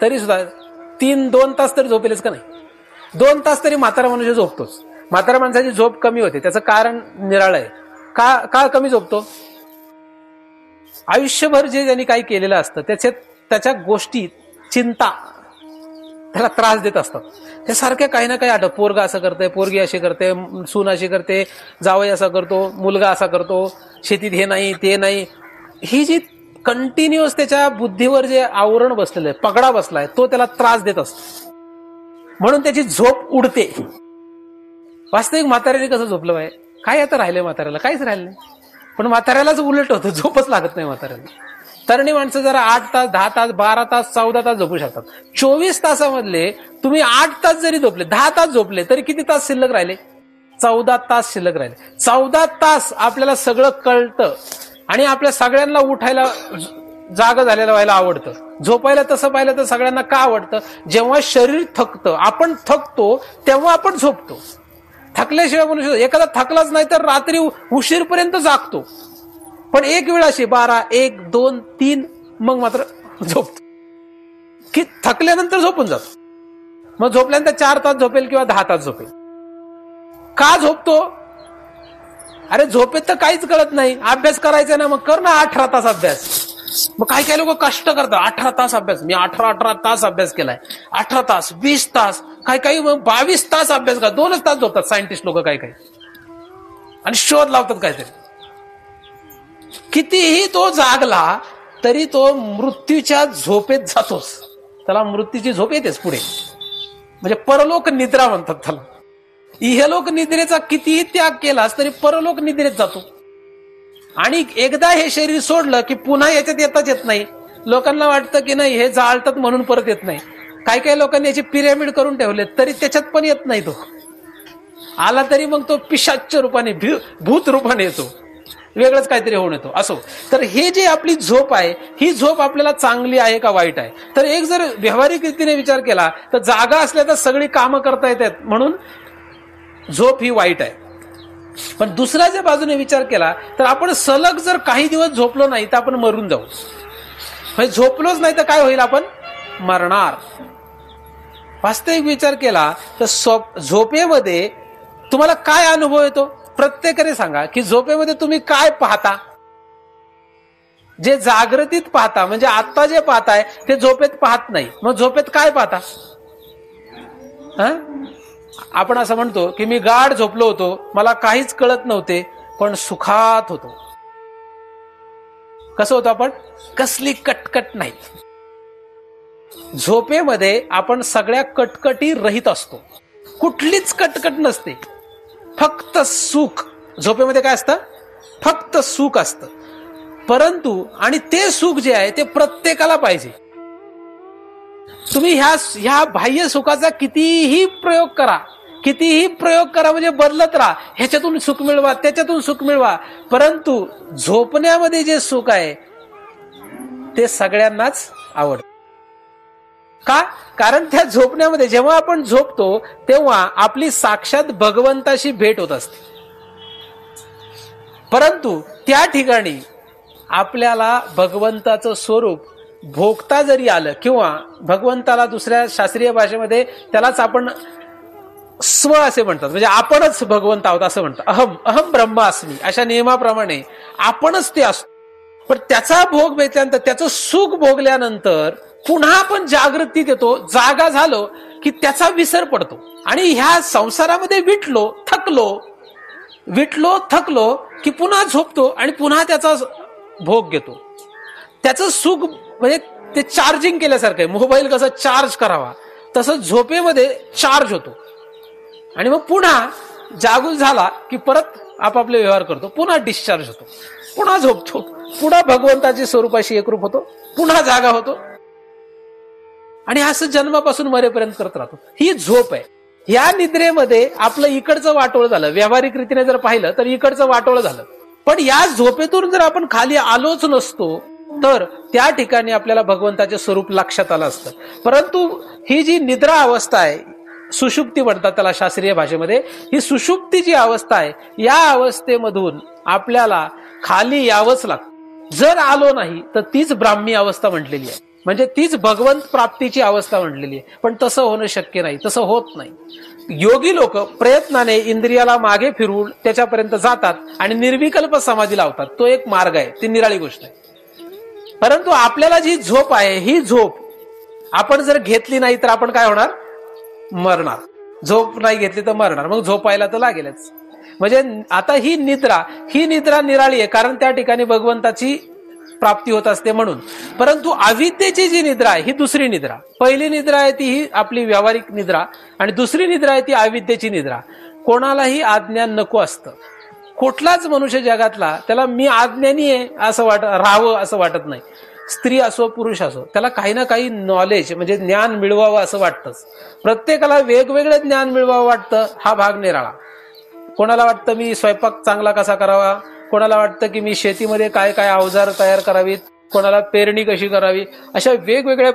तरी सुद्धा 2 तास तरी झोपेलच का नाही? 2 तास तरी म्हातारा मनुष्य झोपतोच. म्हातारा माणसाची झोप कमी होते, त्याचं कारण निराळं आहे. का कमी झोपतो? आयुष्यभर जे त्यांनी काही केलेलं असतं त्याच्या गोष्टी, चिंता त्याला त्रास देत असतात. ते सारख्या काही ना काही आठवत, पोरगा असं करते, पोरगी अशी करते, सून अशी करते, जावई असा करतो, मुलगा असा करतो, शेतीत हे नाही ते नाही. ही जी कंटिन्युअस त्याच्या बुद्धीवर जे आवरण बसलेलं आहे, पगडा बसलाय, तो त्याला त्रास देत असतो. म्हणून त्याची झोप उडते. वास्तविक म्हाताऱ्याने कसं झोपलं पाहिजे? काय आता राहिलंय म्हाताऱ्याला? काहीच राहिलं नाही. पण म्हाताऱ्यालाच उलट होतं, झोपच लागत नाही म्हाताऱ्याला. तरणी माणसं जरा 8 तास, 10 तास, 12 तास, 14 तास झोपू शकतात. 24 तासामधले तुम्ही 8 तास जरी झोपले, 10 तास झोपले, तरी किती तास शिल्लक राहिले? 14 तास शिल्लक राहिले. 14 तास आपल्याला सगळं कळतं आणि आपल्या सगळ्यांना उठायला, जागा झालेलं व्हायला आवडतं. झोपायला तसं पाहिलं तर सगळ्यांना का आवडतं? जेव्हा शरीर थकतं, आपण थकतो, तेव्हा आपण झोपतो. थकल्याशिवाय मनुष्य, एखादा थकलाच नाही तर रात्री उशीरपर्यंत जागतो. पण एक वेळ अशी 12, 1, 2, 3 मग मात्र झोपतो, की थकल्यानंतर झोपून जातो. मग झोपल्यानंतर 4 तास झोपेल किंवा 10 तास झोपेल. का झोपतो? अरे झोपेत तर काहीच कळत नाही. अभ्यास करायचा ना, मग कर ना 18 तास अभ्यास. मग काही काही लोक कष्ट करतात, 18 तास अभ्यास. मी 18 तास अभ्यास केलाय, 18 तास, 20 तास, काही मग 22 तास अभ्यास करा. 2च तास झोपतात सायंटिस्ट लोक काही आणि शोध लावतात काहीतरी. कितीही तो जागला तरी तो मृत्यूच्या झोपेत जातोच. त्याला मृत्यूची झोप येतेच पुढे. म्हणजे परलोक निद्रा म्हणतात त्याला. इहलोक निद्रेचा कितीही त्याग केलास तरी परलोक निद्रेत जातो. आणि एकदा हे शरीर सोडलं की पुन्हा याच्यात येताच येत नाही. लोकांना वाटतं की नाही हे जाळतात म्हणून परत येत नाही. काही लोकांनी याची पिरॅमिड करून ठेवले तरी त्याच्यात पण येत नाही. तो आला तरी मग तो पिशाच्य रूपाने, भूत रूपाने येतो, वेगळंच काहीतरी होऊन येतो. असो, तर हे जे आपली झोप आहे, ही झोप आपल्याला चांगली आहे का वाईट आहे? तर एक जर व्यावहारिक रीतीने विचार केला तर जागा असल्या तर सगळी कामं करता येतात, म्हणून झोप ही वाईट आहे. पण दुसऱ्याच्या बाजूने विचार केला तर आपण सलग जर काही दिवस झोपलो नाही तर आपण मरून जाऊ. म्हणजे झोपलोच नाही तर काय होईल? आपण मरणार. वास्तविक विचार केला तर झोपेमध्ये तुम्हाला काय अनुभव येतो? प्रत्येकाने सांगा की झोपेमध्ये तुम्ही काय पाहता? जे जागृतीत पाहता, म्हणजे आता जे पाहताय ते झोपेत पाहत नाही. मग झोपेत काय पाहता? आपण असं म्हणतो की मी गाढ झोपलो होतो, मला काहीच कळत नव्हते, पण सुखात होतो. कसं होतं आपण? कसली कटकट नाही. झोपेमध्ये आपण सगळ्या कटकटी रहित असतो. कुठलीच कटकट नसते, फक्त सुख. झोपेमध्ये काय असतं? फक्त सुख असतं. परंतु आणि ते सुख जे आहे ते प्रत्येकाला पाहिजे. तुम्ही ह्या बाह्य सुखाचा कितीही प्रयोग करा, म्हणजे बदलत राहा, ह्याच्यातून सुख मिळवा, त्याच्यातून सुख मिळवा, परंतु झोपण्यामध्ये जे सुख आहे ते सगळ्यांनाच आवडतं. का? कारण त्या झोपण्यामध्ये जेव्हा आपण झोपतो तेव्हा आपली साक्षात भगवंताशी भेट होत असते. परंतु त्या ठिकाणी आपल्याला भगवंताचं स्वरूप भोगता जरी आलं, किंवा भगवंताला दुसऱ्या शास्त्रीय भाषेमध्ये त्यालाच आपण स्व असे म्हणतात, म्हणजे आपणच भगवंत आहोत असं म्हणतात. अहम ब्रह्मास्मी अशा नियमाप्रमाणे आपणच ते असतो. पण त्याचा भोग भेटल्यानंतर, त्याचं सुख भोगल्यानंतर पुन्हा आपण जागृतीत येतो, जागा झालो की त्याचा विसर पडतो आणि ह्या संसारामध्ये विटलो थकलो की पुन्हा झोपतो आणि पुन्हा त्याचा भोग घेतो. त्याचं सुख म्हणजे ते चार्जिंग केल्यासारखं आहे. मोबाईल कसं चार्ज करावा तसं झोपेमध्ये चार्ज होतो आणि मग पुन्हा जागून झाला की परत आपापले व्यवहार करतो, पुन्हा डिस्चार्ज होतो, पुन्हा झोपतो, पुन्हा भगवंताच्या स्वरूपाशी एकरूप होतो, पुन्हा जागा होतो आणि असं जन्मापासून मरेपर्यंत करत राहतो. ही झोप आहे. या निद्रेमध्ये आपलं इकडचं वाटोळ झालं. व्यावहारिक रीतीने जर पाहिलं तर इकडचं वाटोळ झालं. पण या झोपेतून जर आपण खाली आलोच नसतो तर त्या ठिकाणी आपल्याला भगवंताचे स्वरूप लक्षात आलं असतं. परंतु ही जी निद्रा अवस्था आहे, सुषुप्ती म्हणतात त्याला शास्त्रीय भाषेमध्ये, ही सुषुप्ती जी अवस्था आहे या अवस्थेमधून आपल्याला खाली यावंच लागतं. जर आलो नाही तर तीच ब्राह्मी अवस्था म्हटलेली आहे, म्हणजे तीच भगवंत प्राप्तीची अवस्था म्हटलेली आहे. पण तसं होणं शक्य नाही, तसं होत नाही. योगी लोक प्रयत्नाने इंद्रियाला मागे फिरून त्याच्यापर्यंत जातात आणि निर्विकल्प समाधी लावतात. तो एक मार्ग आहे, ती निराळी गोष्ट आहे. परंतु आपल्याला जी झोप आहे ही झोप आपण जर घेतली नाही तर आपण काय होणार? मरणार. झोप नाही घेतली तर मरणार. मग झोपायला तर लागेलच. म्हणजे आता ही निद्रा निराळी आहे, कारण त्या ठिकाणी भगवंताची प्राप्ती होत असते म्हणून. परंतु अविद्येची जी निद्रा आहे ही दुसरी निद्रा. पहिली निद्रा आहे ती ही आपली व्यावहारिक निद्रा आणि दुसरी निद्रा आहे ती अविद्येची निद्रा. कोणालाही अज्ञान नको असतं. कुठलाच मनुष्य जगातला त्याला मी अज्ञानी आहे असं राहावं असं वाटत नाही. स्त्री असो पुरुष असो, त्याला काही ना काही नॉलेज म्हणजे ज्ञान मिळवावं असं वाटतंच. प्रत्येकाला वेगवेगळे ज्ञान मिळवावं वाटतं. हा भाग निराळा. कोणाला वाटतं मी स्वयंपाक चांगला कसा करावा, कोणाला वाटतं की मी शेतीमध्ये काय काय अवजार तयार करावीत, कोणाला पेरणी कशी करावी, अशा वेगवेगळ्या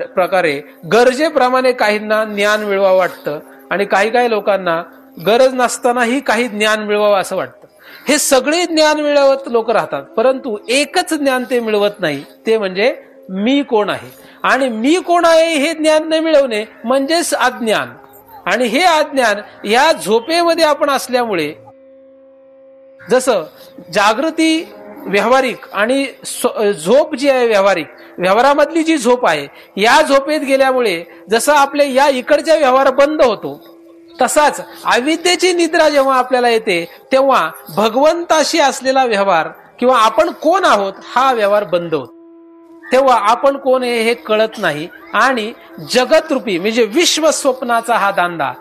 प्रकारे गरजेप्रमाणे काहींना ज्ञान मिळवावं वाटतं आणि काही लोकांना गरज नसतानाही काही ज्ञान मिळवावं असं वाटतं. हे सगळे ज्ञान मिळवत लोक राहतात, परंतु एकच ज्ञान ते मिळवत नाही, ते म्हणजे मी कोण आहे. आणि मी कोण आहे हे ज्ञान न मिळवणे म्हणजेच अज्ञान. आणि हे अज्ञान या झोपेमध्ये आपण असल्यामुळे, जसं जागृती व्यावहारिक आणि झोप जी आहे व्यवहारामधली जी झोप आहे, या झोपेत गेल्यामुळे जसं आपले या इकडच्या व्यवहार बंद होतो, तसाच अविद्येची निद्रा जेव्हा आपल्याला येते तेव्हा भगवंताशी असलेला व्यवहार किंवा आपण कोण आहोत हा व्यवहार बंद होतो. तेव्हा आपण कोण आहे हे कळत नाही आणि जगतरूपी म्हणजे विश्व स्वप्नाचा हा दांडा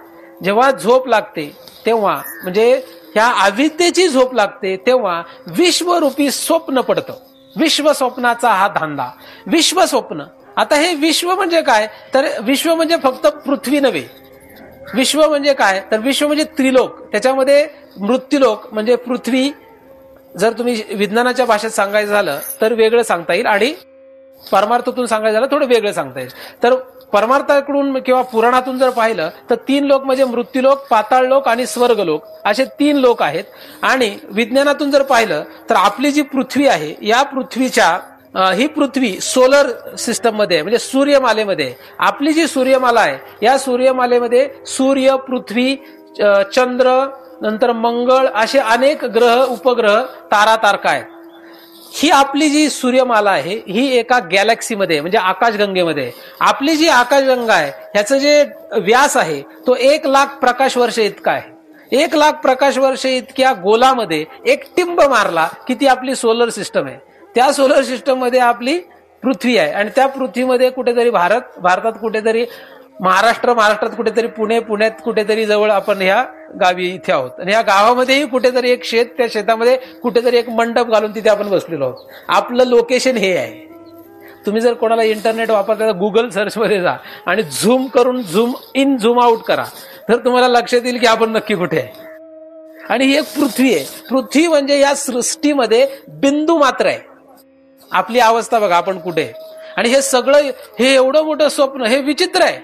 जेव्हा झोप लागते तेव्हा, म्हणजे ह्या अविद्येची झोप लागते तेव्हा विश्वरूपी स्वप्न पडतं. विश्व स्वप्नाचा हा धांदा, विश्व स्वप्न. आता हे विश्व म्हणजे काय, तर विश्व म्हणजे फक्त पृथ्वी नव्हे. विश्व म्हणजे काय, तर विश्व म्हणजे त्रिलोक. त्याच्यामध्ये मृत्यूलोक म्हणजे पृथ्वी, जर तुम्ही विज्ञानाच्या भाषेत सांगायचं झालं तर वेगळं सांगता येईल आणि परमार्थातून सांगायचं झालं थोडं वेगळं सांगता येईल. तर परमार्थाकडून किंवा पुराणातून जर पाहिलं तर 3 लोक म्हणजे मृत्यूलोक, पाताळ लोक आणि स्वर्गलोक असे 3 लोक आहेत. आणि विज्ञानातून जर पाहिलं तर आपली जी पृथ्वी आहे या पृथ्वीच्या ही पृथ्वी सोलर सिस्टम मध्ये म्हणजे सूर्यमालेमध्ये, आपली जी सूर्यमाला आहे या सूर्यमालेमध्ये सूर्य, पृथ्वी, चंद्र, नंतर मंगळ असे अनेक ग्रह, उपग्रह, तारका आहेत. ही आपली जी सूर्यमाला आहे ही एका गॅलेक्सीमध्ये म्हणजे आकाशगंगेमध्ये. आपली जी आकाशगंगा आहे ह्याचं जे व्यास आहे तो 1,00,000 प्रकाश वर्ष इतका आहे. 1,00,000 प्रकाश वर्ष इतक्या गोलामध्ये एक टिंब मारला की ती आपली सोलर सिस्टम आहे. त्या सोलर सिस्टम मध्ये आपली पृथ्वी आहे आणि त्या पृथ्वीमध्ये कुठेतरी भारतात कुठेतरी महाराष्ट्रात कुठेतरी पुण्यात कुठेतरी जवळ आपण ह्या गावी इथे आहोत. आणि या गावामध्येही कुठेतरी एक शेत, त्या शेतामध्ये कुठेतरी एक मंडप घालून तिथे आपण बसलेलो आहोत. आपलं लोकेशन हे आहे. तुम्ही जर कोणाला इंटरनेट वापरता तर गुगल सर्च मध्ये जा आणि झूम करून झूम इन झूम आउट करा तर तुम्हाला लक्षात येईल की आपण नक्की कुठे आहे. आणि ही एक पृथ्वी आहे. पृथ्वी म्हणजे या सृष्टीमध्ये बिंदू मात्र आहे. आपली अवस्था बघा आपण कुठे आहे. आणि हे सगळं, हे एवढं मोठं स्वप्न, हे विचित्र आहे.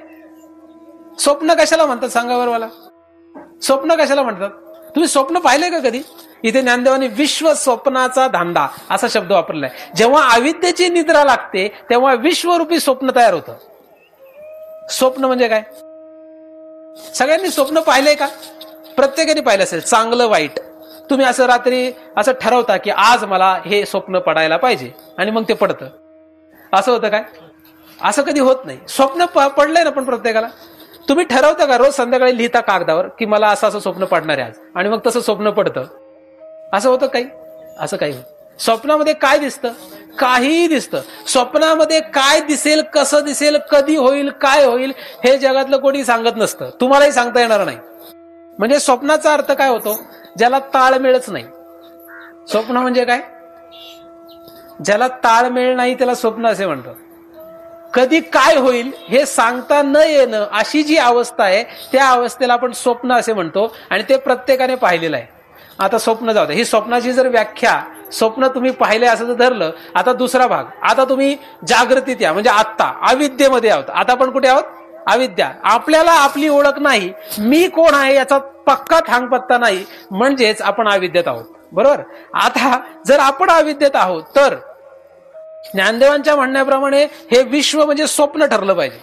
स्वप्न कशाला म्हणतात सांगा बरं मला? स्वप्न कशाला म्हणतात? तुम्ही स्वप्न पाहिले का कधी? इथे ज्ञानदेवाने विश्व स्वप्नाचा धांडा असा शब्द वापरलाय. जेव्हा अविद्येची निद्रा लागते तेव्हा विश्वरूपी स्वप्न तयार होतं. स्वप्न म्हणजे काय? सगळ्यांनी स्वप्न पाहिलंय का? प्रत्येकाने पाहिलं असेल, चांगलं वाईट. तुम्ही असं रात्री असं ठरवता की आज मला हे स्वप्न पडायला पाहिजे आणि मग ते पडतं. असं होतं काय? असं कधी होत नाही. स्वप्न पडलंय ना पण प्रत्येकाला. तुम्ही ठरवता का रोज संध्याकाळी लिहिता कागदावर की मला असं असं स्वप्न पडणार आहे आज, आणि मग तसं स्वप्न पडतं? असं होतं काही? असं काही होतं? स्वप्नामध्ये काय दिसतं? काहीही दिसतं. स्वप्नामध्ये काय दिसेल, कसं दिसेल, कधी होईल, काय होईल, हे जगातलं कोणी सांगत नसतं. तुम्हालाही सांगता येणार नाही. म्हणजे स्वप्नाचा अर्थ काय होतो? ज्याला ताळमेळच नाही. स्वप्न म्हणजे काय? ज्याला ताळमेळ नाही त्याला स्वप्न असे म्हणतात. कधी काय होईल हे सांगता न येणं अशी जी अवस्था आहे त्या अवस्थेला आपण स्वप्न असे म्हणतो, आणि ते प्रत्येकाने पाहिलेलं आहे. आता स्वप्न जाऊ दे, ही स्वप्नाची जर व्याख्या, स्वप्न तुम्ही पाहिले असं जर धरलं. आता दुसरा भाग, आता तुम्ही जागृतीत या, म्हणजे आत्ता अविद्येमध्ये आहोत. आता आपण कुठे आहोत? अविद्या. आपल्याला आपली ओळख नाही, मी कोण आहे याचा पक्का ठांगपत्ता नाही, म्हणजेच आपण अविद्येत आहोत. बरोबर? आता जर आपण अविद्येत आहोत तर ज्ञानदेवांच्या म्हणण्याप्रमाणे हे विश्व म्हणजे स्वप्न ठरलं पाहिजे.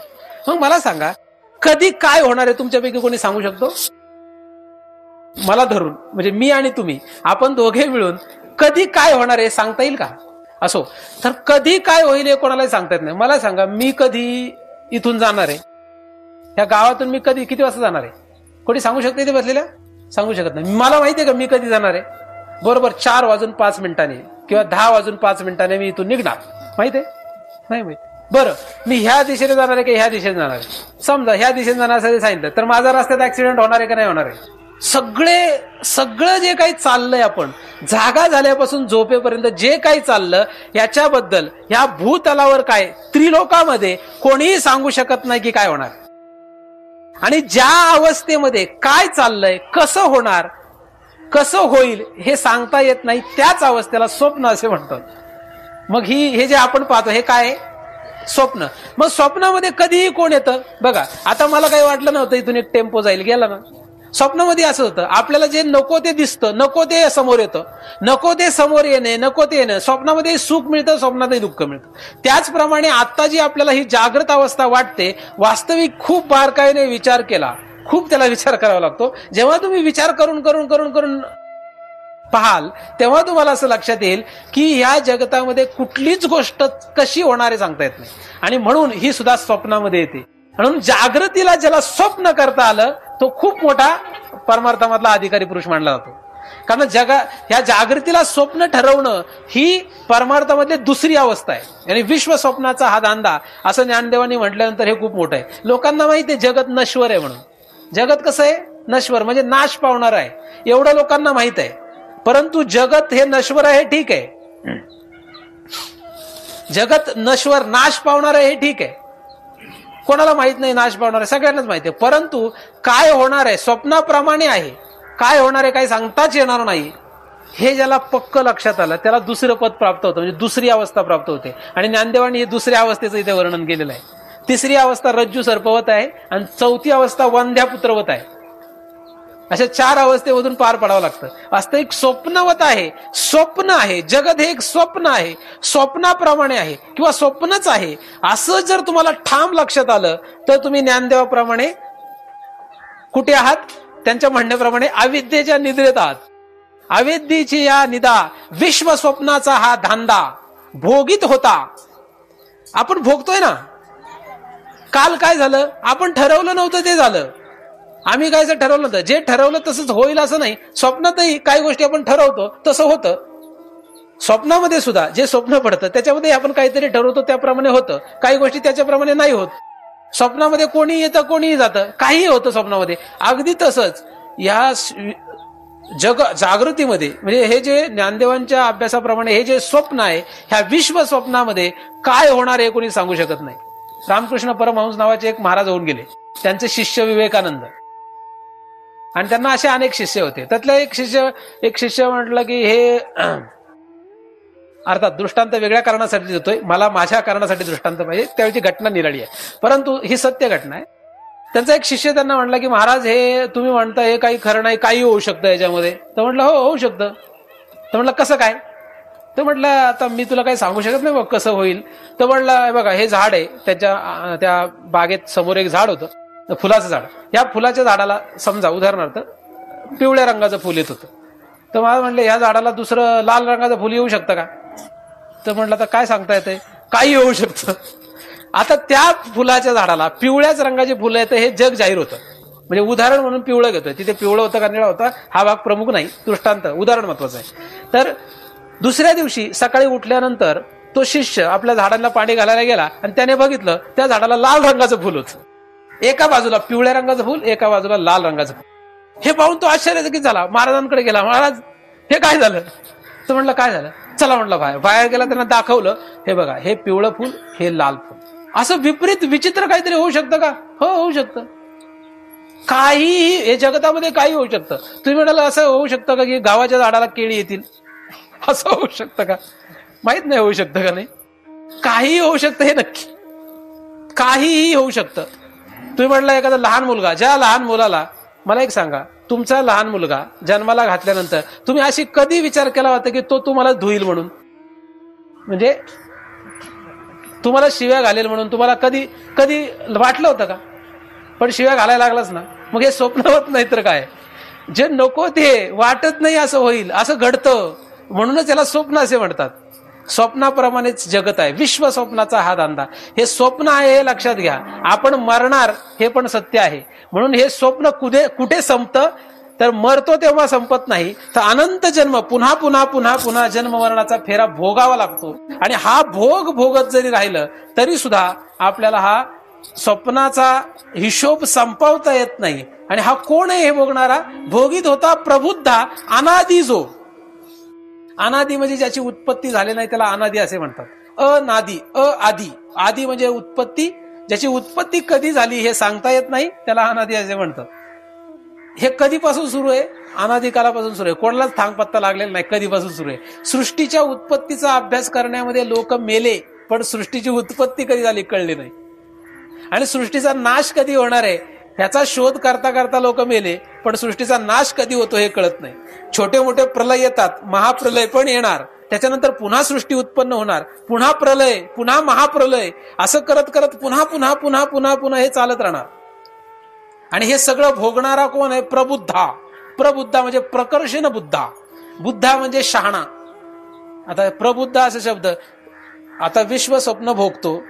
मग मला सांगा, कधी काय होणार आहे तुमच्यापैकी कोणी सांगू शकतो? मला धरून, म्हणजे मी आणि तुम्ही, आपण दोघे मिळून कधी काय होणार आहे सांगता येईल का? असो, तर कधी काय होईल हे कोणालाही सांगता येत नाही. मला सांगा, मी कधी इथून जाणार आहे, या गावातून मी कधी किती वाजता जाणार आहे? कोणी सांगू शकते इथे बसलेल्या? सांगू शकत नाही. मला माहिती आहे का मी कधी जाणार आहे? बरोबर 4:05 किंवा 10:05 मी इथून निघणार. माहिती आहे? नाही माहिती. बरं, मी ह्या दिशेने जाणार आहे की ह्या दिशेने जाणार आहे? समजा ह्या दिशेने जाणार असं सांगितलं तर माझा रस्त्यात ऍक्सिडेंट होणार आहे का नाही होणार आहे? सगळं जे काही चाललंय, आपण जागा झाल्यापासून झोपेपर्यंत जे काही चाललं याच्याबद्दल ह्या भूतलावर काय त्रिलोकामध्ये कोणीही सांगू शकत नाही की काय होणार. आणि ज्या अवस्थेमध्ये काय चाललंय, कसं होणार, कसं होईल हे सांगता येत नाही, त्याच अवस्थेला स्वप्न असे म्हणतात. मग हे जे आपण पाहतो हे काय? स्वप्न. मग स्वप्नामध्ये कधीही कोण येतं? बघा, आता मला काही वाटलं नव्हतं इथून एक टेम्पो जाईल, गेला ना. स्वप्नामध्ये असं होतं, आपल्याला जे नको ते दिसतं, नको ते समोर येतं, नको ते समोर येणे, नको ते येणं. स्वप्नामध्ये सुख मिळतं, स्वप्नातही दुःख मिळतं. त्याचप्रमाणे आता जी आपल्याला ही जागृत अवस्था वाटते, वास्तविक खूप बारकाईने विचार केला, खूप त्याला विचार करावा लागतो. जेव्हा तुम्ही विचार करून करून करून करून पाहाल तेव्हा तुम्हाला असं लक्षात येईल की या जगतामध्ये कुठलीच गोष्ट कशी होणार आहे सांगता येत नाही, आणि म्हणून ही सुद्धा स्वप्नामध्ये येते. म्हणून जागृतीला ज्याला स्वप्न करता आलं तो खूप मोठा परमार्थामधला अधिकारी पुरुष मानला जातो. कारण ह्या जागृतीला स्वप्न ठरवणं ही परमार्थामधली दुसरी अवस्था आहे. आणि विश्व स्वप्नाचा हा दांदा असं ज्ञानदेवांनी म्हटल्यानंतर हे खूप मोठं आहे. लोकांना माहिती आहे जगत नश्वर आहे म्हणून. जगत कसं आहे? नश्वर, म्हणजे नाश पावणार आहे, एवढं लोकांना माहित आहे. परंतु जगत हे नश्वर आहे, ठीक आहे. जगत नश्वर, नाश पावणार आहे, हे ठीक आहे. कोणाला माहित नाही नाश पावणार आहे? सगळ्यांनाच माहिती आहे. परंतु काय होणार आहे स्वप्नाप्रमाणे आहे, काय होणार आहे काही सांगताच येणार नाही. हे ज्याला पक्क लक्षात आलं त्याला दुसरं पद प्राप्त होतं, म्हणजे दुसरी अवस्था प्राप्त होते. आणि ज्ञानदेवांनी हे दुसऱ्या अवस्थेचं इथे वर्णन केलेलं आहे. तिसरी अवस्था रज्जू सर्पवत आहे, आणि चौथी अवस्था वंध्या पुत्रवत आहे. अशा 4 अवस्थेमधून पार पडावं लागतं. वास्तविक स्वप्नवत आहे, स्वप्न आहे. जगत हे एक स्वप्न आहे, स्वप्नाप्रमाणे आहे किंवा स्वप्नच आहे, असं जर तुम्हाला ठाम लक्षात आलं तर तुम्ही ज्ञानदेवाप्रमाणे कुठे आहात? त्यांच्या म्हणण्याप्रमाणे अविद्येच्या निद्रेत आहात. अविद्येची या निदा, विश्व स्वप्नाचा हा धांदा भोगीत होता. आपण भोगतोय ना. काल काय झालं? आपण ठरवलं नव्हतं ते झालं. आम्ही काय ठरवलं नव्हतं, जे ठरवलं तसंच होईल असं नाही. स्वप्नातही काही गोष्टी आपण ठरवतो तसं होतं. स्वप्नामध्ये सुद्धा जे स्वप्न पडतं त्याच्यामध्ये आपण काहीतरी ठरवतो त्याप्रमाणे होतं, काही गोष्टी त्याच्याप्रमाणे नाही होत. स्वप्नामध्ये कोणी येतं, कोणीही जातं, काहीही होतं स्वप्नामध्ये. अगदी तसंच या जागृतीमध्ये, म्हणजे हे जे ज्ञानदेवांच्या अभ्यासाप्रमाणे हे जे स्वप्न आहे, ह्या विश्व स्वप्नामध्ये काय होणार आहे कोणी सांगू शकत नाही. रामकृष्ण परमहंस नावाचे एक महाराज होऊन गेले, त्यांचे शिष्य विवेकानंद, आणि त्यांना असे अनेक शिष्य होते. त्यातला एक शिष्य म्हटलं की हे अर्थात दृष्टांत वेगळ्या कारणासाठी देतोय, मला माझ्या कारणासाठी दृष्टांत पाहिजे, त्यावेळी घटना निराळी आहे, परंतु ही सत्य घटना आहे. त्यांचा एक शिष्य त्यांना म्हटला की महाराज हे तुम्ही म्हणता हे काही खरं नाही, काही होऊ शकतं याच्यामध्ये. तर म्हटलं हो होऊ शकतं. तर म्हटलं कसं काय? तर म्हटलं आता मी तुला काही सांगू शकत नाही बघ कसं होईल. तर म्हटलं बघा हे झाड आहे, त्या बागेत समोर एक झाड होतं, फुलाचं झाड. या फुलाच्या झाडाला समजा उदाहरणार्थ पिवळ्या रंगाचं फुल येत होतं. तर मला म्हटलं या झाडाला दुसरं लाल रंगाचं फुल येऊ शकतं का? तर म्हटलं आता काय सांगता येतंय, काही होऊ शकतं. आता त्या फुलाच्या झाडाला पिवळ्याच रंगाची फुलं येतं हे जग जाहीर होतं. म्हणजे उदाहरण म्हणून पिवळं घेतोय, तिथे पिवळं होतं का निळा होता हा भाग प्रमुख नाही, दृष्टांत उदाहरण महत्वाचं आहे. तर दुसऱ्या दिवशी सकाळी उठल्यानंतर तो शिष्य आपल्या झाडांना पाणी घालायला गेला आणि त्याने बघितलं त्या झाडाला लाल रंगाचं फुल होतं. एका बाजूला पिवळ्या रंगाचं फुल, एका बाजूला लाल रंगाचं फुल. हे पाहून तो आश्चर्यचकित झाला. महाराजांकडे गेला, महाराज हे काय झालं? तो म्हटलं काय झालं? चला म्हटलं बाहेर गेला, त्यांना दाखवलं, हे बघा हे पिवळं फुल, हे लाल फुल. असं विपरीत विचित्र काहीतरी होऊ शकतं का? हो, होऊ शकतं. काही हे जगतामध्ये काही होऊ शकतं. तुम्ही म्हणाल असं होऊ शकतं का की गावाच्या झाडाला केळी येतील? असं होऊ शकतं का? माहित नाही होऊ शकतं का नाही. काहीही होऊ शकतं हे नक्की, काहीही होऊ शकतं. तुम्ही म्हटलं एखादा लहान मुलगा, ज्या लहान मुलाला, मला एक सांगा, तुमचा लहान मुलगा जन्माला घातल्यानंतर तुम्ही अशी कधी विचार केला होता की तो तुम्हाला धुईल म्हणून, म्हणजे तुम्हाला शिव्या घालेल म्हणून तुम्हाला कधी कधी वाटलं होतं का? पण शिव्या घालायला लागलाच ना. मग हे स्वप्न होत नाही तर काय? जे नको ते वाटत नाही असं होईल, असं घडतं, म्हणूनच याला स्वप्न असे म्हणतात. स्वप्नाप्रमाणेच जगत आहे. विश्व स्वप्नाचा हा धंदा. हे स्वप्न आहे हे लक्षात घ्या. आपण मरणार हे पण सत्य आहे. म्हणून हे स्वप्न कुठे संपतं तर मरतो तेव्हा संपत नाही, तर अनंत जन्म पुन्हा पुन्हा पुन्हा पुन्हा जन्म मरणाचा फेरा भोगावा लागतो. आणि हा भोग भोगत जरी राहिलं तरी सुद्धा आपल्याला हा स्वप्नाचा हिशोब संपवता येत नाही. आणि हा कोण आहे हे भोगणारा? भोगीत होता प्रबुद्धा अनादी. जो अनादी म्हणजे ज्याची उत्पत्ती झाली नाही त्याला अनादी असे म्हणतात. अनादी, आदी. आदी म्हणजे उत्पत्ती, ज्याची उत्पत्ती कधी झाली हे सांगता येत नाही त्याला अनादी असे म्हणतात. हे कधीपासून सुरू आहे? अनादी कालापासून सुरू आहे. कोणालाच थांगपत्ता लागलेला नाही, कधीपासून सुरू आहे. सृष्टीच्या उत्पत्तीचा अभ्यास करण्यामध्ये लोक मेले, पण सृष्टीची उत्पत्ती कधी झाली कळली नाही. आणि सृष्टीचा नाश कधी होणार आहे ह्याचा शोध करता करता लोक मेले, पण सृष्टीचा नाश कधी होतो हे कळत नाही. छोटे मोठे प्रलय येतात, महाप्रलय पण येणार, त्याच्यानंतर पुन्हा सृष्टी उत्पन्न होणार, पुन्हा प्रलय, पुन्हा महाप्रलय, असं करत करत पुन्हा पुन्हा पुन्हा पुन्हा पुन्हा हे चालत राहणार. आणि हे सगळं भोगणारा कोण आहे? प्रबुद्धा. प्रबुद्धा म्हणजे प्रकर्षण बुद्धा. बुद्धा म्हणजे शहाणा. आता प्रबुद्धा असा शब्द, आता विश्व स्वप्न भोगतो,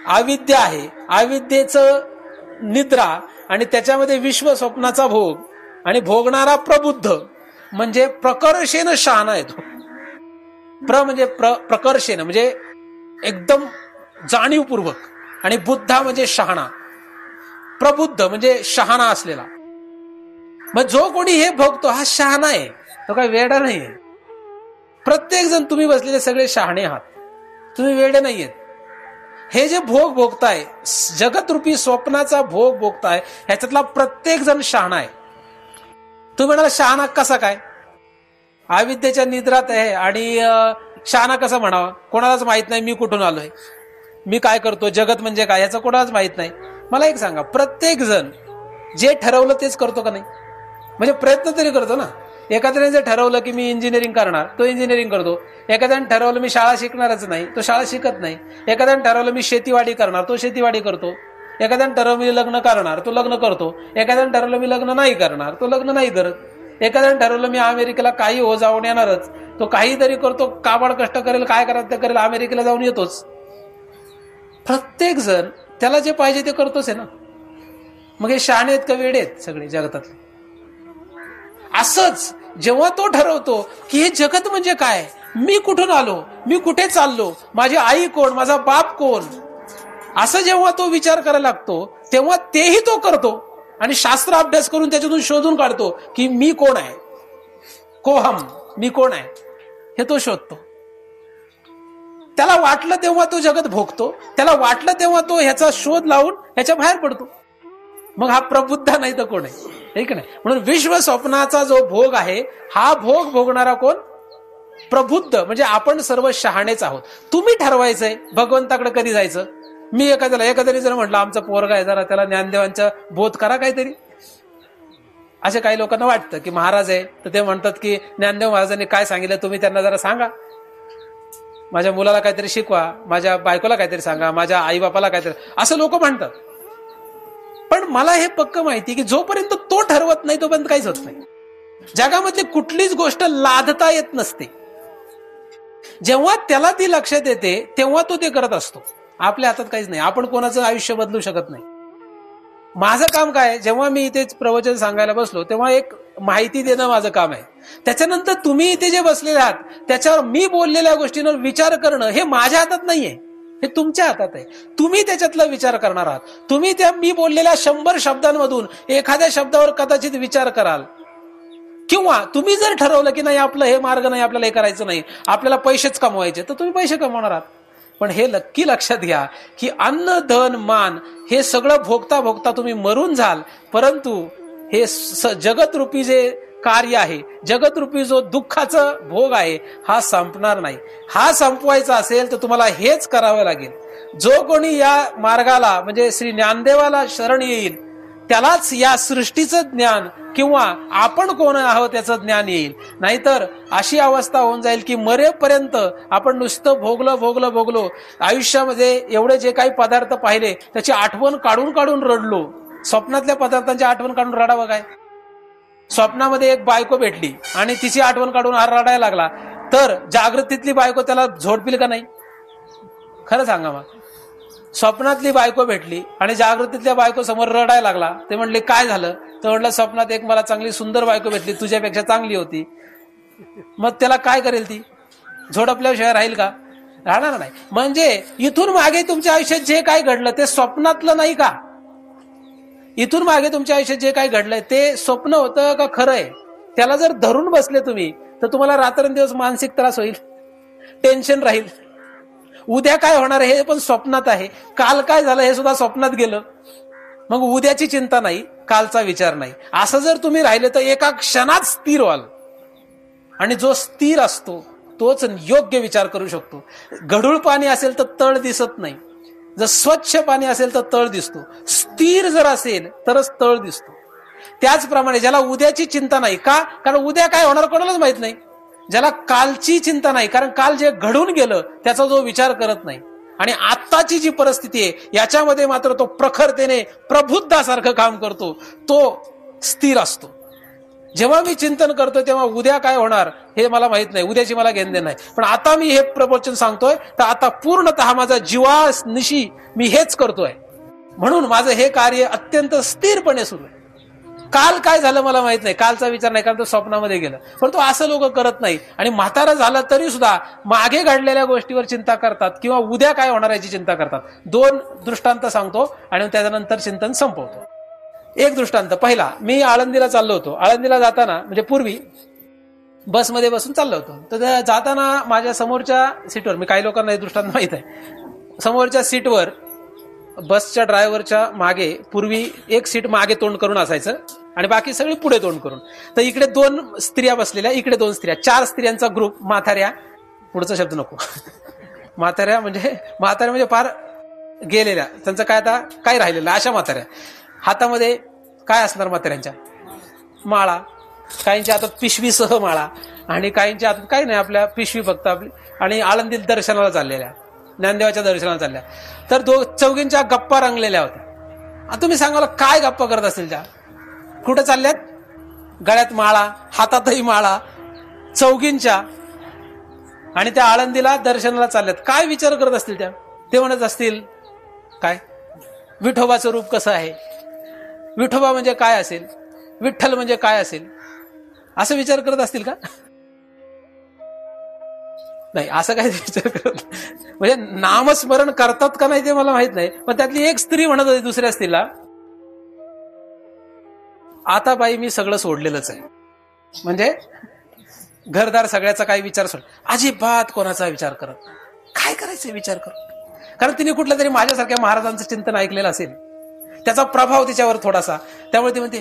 अविद्या आहे, अविद्येचं निद्रा आणि त्याच्यामध्ये विश्व स्वप्नाचा भोग, आणि भोगणारा प्रबुद्ध म्हणजे प्रकर्षेन शहाणा येतो. म्हणजे प्रकर्षेन म्हणजे एकदम जाणीवपूर्वक, आणि बुद्धा म्हणजे शहाणा. प्रबुद्ध म्हणजे शहाणा असलेला. मग जो कोणी हे भोगतो हा शहाणा आहे, तो काही वेडा नाहीये. प्रत्येक जण तुम्ही बसलेले सगळे शहाणे आहात, तुम्ही वेडे नाहीयेत. हे जे भोग भोगताय, जगतरूपी स्वप्नाचा भोग भोगताय, ह्याच्यातला प्रत्येक जण शहाणा आहे. तुम्ही म्हणाला शहाणा कसा काय? अविद्येच्या निद्रात आहे आणि शहाणा कसा म्हणावा? कोणालाच माहित नाही मी कुठून आलोय, मी काय करतो, जगत म्हणजे काय याचं कोणालाच माहित नाही. मला एक सांगा, प्रत्येक जण जे ठरवलं तेच करतो का नाही? म्हणजे प्रयत्न तरी करतो ना. एखाद्याने जर ठरवलं की मी इंजिनिअरिंग करणार, तो इंजिनिअरिंग करतो. एखाद्याने ठरवलं मी शाळा शिकणारच नाही, तो शाळा शिकत नाही. एखाद्याने ठरवलं मी शेतीवाडी करणार, तो शेतीवाडी करतो. एखाद्याने ठरवलं मी लग्न करणार, तो लग्न करतो. एखाद्याने ठरवलं मी लग्न नाही करणार, तो लग्न नाही करत. एखाद्याने ठरवलं मी अमेरिकेला काही हो जाऊन येणारच, तो काहीतरी करतो, काबाड कष्ट करेल, काय करायचं ते करेल, अमेरिकेला जाऊन येतोच. प्रत्येक जण त्याला जे पाहिजे ते करतोच आहे ना. मग हे शहाणे आहेत का वेडे आहेत सगळे जगतातले? असंच जेव्हा तो ठरवतो की हे जगत म्हणजे काय, मी कुठून आलो, मी कुठे चाललो, माझी आई कोण, माझा बाप कोण, असं जेव्हा तो विचार करायला लागतो तेव्हा तेही तो करतो. आणि शास्त्र अभ्यास करून त्याच्यातून शोधून काढतो की मी कोण आहे, कोहम, मी कोण आहे हे तो शोधतो. त्याला वाटलं तेव्हा तो जगत भोगतो, त्याला वाटलं तेव्हा तो ह्याचा शोध लावून ह्याच्या बाहेर पडतो. मग हा प्रबुद्ध नाही तर कोण आहे? ठीक नाही. म्हणून विश्व स्वप्नाचा जो भोग आहे हा भोग भोगणारा कोण? प्रबुद्ध. म्हणजे आपण सर्व शहाणेच आहोत. तुम्ही ठरवायचंय भगवंताकडे कधी जायचं. मी एखाद्याने जर म्हटलं आमचा पोरगा आहे, जरा त्याला ज्ञानदेवांचा बोध करा काहीतरी. असे काही लोकांना वाटतं की महाराज आहे तर ते म्हणतात की ज्ञानदेव महाराजांनी काय सांगितलं तुम्ही त्यांना जरा सांगा, माझ्या मुलाला काहीतरी शिकवा, माझ्या बायकोला काहीतरी सांगा, माझ्या आई बापाला काहीतरी, असं लोक म्हणतात. पण मला हे पक्क माहिती की जोपर्यंत तो ठरवत नाही तोपर्यंत काहीच होत नाही. जगामधली कुठलीच गोष्ट लादता येत नसते. जेव्हा त्याला ती लक्षात येते तेव्हा तो ते करत असतो. आपल्या हातात काहीच नाही. आपण कोणाचं आयुष्य बदलू शकत नाही. माझं काम काय, जेव्हा मी इथे प्रवचन सांगायला बसलो तेव्हा एक माहिती देणं माझं काम आहे. त्याच्यानंतर तुम्ही इथे जे बसलेले आहात त्याच्यावर मी बोललेल्या गोष्टींवर विचार करणं हे माझ्या हातात नाहीये, हे तुमच्या हातात आहे. तुम्ही त्याच्यातला विचार करणार आहात. तुम्ही त्या मी बोललेल्या 100 शब्दांमधून एखाद्या शब्दावर कदाचित विचार कराल, किंवा तुम्ही जर ठरवलं की नाही आपलं हे मार्ग नाही, आपल्याला हे करायचं नाही, आपल्याला पैसेच कमवायचे, तर तुम्ही पैसे कमवणार आहात. पण हे नक्की लक्षात घ्या की अन्न धन मान हे सगळं भोगता भोगता तुम्ही मरून जाल, परंतु हे जगतरूपी जे कार्य आहे, जगतरूपी जो दुःखाचा भोग आहे, हा संपणार नाही. हा संपवायचा असेल तर तुम्हाला हेच करावं लागेल. जो कोणी या मार्गाला म्हणजे श्री ज्ञानदेवाला शरण येईल त्यालाच या सृष्टीचं ज्ञान किंवा आपण कोण आहोत त्याचं ज्ञान येईल. नाहीतर अशी अवस्था होऊन जाईल की मरेपर्यंत आपण नुसतं भोगलो आयुष्यामध्ये एवढे जे काही पदार्थ पाहिले त्याची आठवण काढून काढून रडलो. स्वप्नातल्या पदार्थांची आठवण काढून रडावं काय? स्वप्नामध्ये एक बायको भेटली आणि तिची आठवण काढून रडायला लागला, तर जागृतीतली बायको त्याला झोडपिल का नाही? खरं सांगा मग. स्वप्नातली बायको भेटली आणि जागृतीतल्या बायको समोर रडायला लागला. ते म्हणले काय झालं? तर म्हटलं स्वप्नात एक मला चांगली सुंदर बायको भेटली, तुझ्यापेक्षा चांगली होती. मग त्याला काय करेल ती? झोडपल्याशिवाय राहील का? राहणार नाही. म्हणजे इथून मागे तुमच्या आयुष्यात जे काय घडलं ते स्वप्नातलं नाही का? इथून मागे तुमच्या आयुष्यात जे काय घडलंय ते स्वप्न होतं का खरं आहे? त्याला जर धरून बसले तुम्ही तर तुम्हाला रात्रंदिवस मानसिक त्रास होईल, टेन्शन राहील. उद्या काय होणार हे पण स्वप्नात आहे. काल काय झालं हे सुद्धा स्वप्नात गेलं. मग उद्याची चिंता नाही, कालचा विचार नाही. असं जर तुम्ही राहिले तर एका क्षणात स्थिर व्हाल. आणि जो स्थिर असतो तोच योग्य विचार करू शकतो. गढूळ पाणी असेल तर तळ दिसत नाही, जर स्वच्छ पाणी असेल तर तळ दिसतो. स्थिर जर असेल तरच तळ दिसतो. त्याचप्रमाणे ज्याला उद्याची चिंता नाही, का? कारण उद्या काय होणार कोणालाच माहित नाही. ज्याला कालची चिंता नाही, कारण काल जे घडून गेलं त्याचा जो विचार करत नाही, आणि आत्ताची जी परिस्थिती आहे याच्यामध्ये मात्र तो प्रखरतेने प्रबुद्धासारखं काम करतो, तो स्थिर असतो. जेव्हा मी चिंतन करतोय तेव्हा उद्या काय होणार हे मला माहित नाही, उद्याची मला घेणं नाही. पण आता मी हे प्रवचन सांगतोय तर आता पूर्णतः माझा जीवानिशी मी हेच करतोय, म्हणून माझं हे कार्य अत्यंत स्थिरपणे सुरू आहे. काल काय झालं मला माहित नाही, कालचा विचार नाही, कारण तो स्वप्नामध्ये गेलं. पण तो असं लोक करत नाही. आणि म्हातारा झाला तरी सुद्धा मागे घडलेल्या गोष्टीवर चिंता करतात किंवा उद्या काय होणार याची चिंता करतात. 2 दृष्टांत सांगतो आणि त्याच्यानंतर चिंतन संपवतो. एक दृष्टांत पहिला, मी आळंदीला चाललो होतो. आळंदीला जाताना म्हणजे पूर्वी बसमध्ये बसून चाललो होतो, तर जाताना माझ्या समोरच्या सीटवर, मी काही लोकांना हे दृष्टांत माहित आहे, समोरच्या सीटवर बसच्या ड्रायव्हरच्या मागे पूर्वी एक सीट मागे तोंड करून असायचं आणि बाकी सगळी पुढे तोंड करून. तर इकडे 2 स्त्रिया बसलेल्या, इकडे 2 स्त्रिया, 4 स्त्रियांचा ग्रुप. म्हाताऱ्या, पुढचा शब्द नको, म्हाताऱ्या म्हणजे फार गेलेल्या, त्यांचं काय आता काय राहिलेलं, अशा म्हाताऱ्या. हातामध्ये काय असणार म्हाताऱ्यांच्या? माळा. काहींच्या हातात पिशवीसह माळा आणि काहींच्या हातात काही नाही, आपल्या पिशवी फक्त आपली. आणि आळंदीत दर्शनाला चाललेल्या, ज्ञानदेवाच्या दर्शनाला चालल्या. तर 2-4 गप्पा रंगलेल्या होत्या. आता तुम्ही सांगा काय गप्पा करत असतील त्या? कुठे चालल्यात? गळ्यात माळा, हातातही माळा, 4 आणि त्या आळंदीला दर्शनाला चालल्यात. काय विचार करत असतील त्या? ते म्हणत असतील काय, विठोबाचं रूप कसं आहे, विठोबा म्हणजे काय असेल, विठ्ठल म्हणजे काय असेल, असं विचार करत असतील का? नाही, असं काय विचार करत. म्हणजे नामस्मरण करतात का नाही ते मला माहित नाही. पण त्यातली एक स्त्री म्हणत होती दुसऱ्या स्त्रीला, आता बाई मी सगळं सोडलेलंच आहे. म्हणजे घरदार सगळ्याचा काही विचार सोड, अजिबात कोणाचा विचार करत. काय करायचं विचार करत? कारण तिने कुठल्या तरी माझ्यासारख्या महाराजांचं चिंतन ऐकलेलं असेल, त्याचा प्रभाव तिच्यावर थोडासा. त्यामुळे ती म्हणते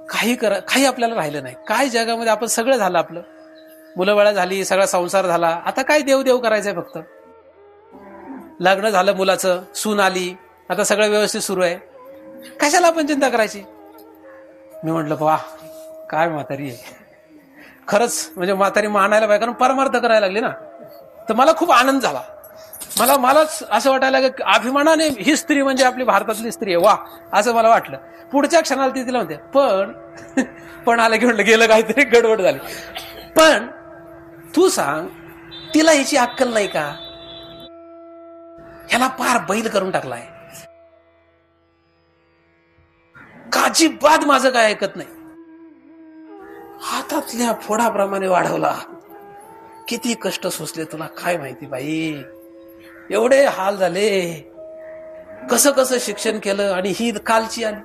काही आपल्याला राहिलं नाही. काय जगामध्ये आपण सगळं झालं, आपलं मुलंबाळा झाली, सगळा संसार झाला, आता काय देव करायचंय फक्त. लग्न झालं मुलाचं, सून आली, आता सगळं व्यवस्थित सुरू आहे, कशाला आपण चिंता करायची? मी म्हटलं वा काय म्हातारी आहे खरंच. म्हणजे म्हातारी मानायला पाहिजे, कारण परमार्थ करायला लागली ना. तर मला खूप आनंद झाला. मलाच असं वाटायला लागलं की अभिमानाने ही स्त्री म्हणजे आपली भारतातली स्त्री आहे, वा असं मला वाटलं. पुढच्या क्षणाला ती तिला म्हणते पण आलं की म्हटलं गेलं काहीतरी गडबड झाली. पण तू सांग, तिला ह्याची अक्कल नाही का? ह्याला पार बैल करून टाकलाय. अजिबात माझं काय ऐकत नाही. हातातल्या फोडाप्रमाणे वाढवला. किती कष्ट सोसले तुला काय माहिती बाई. एवढे हाल झाले. कसं कसं शिक्षण केलं आणि ही कालची आली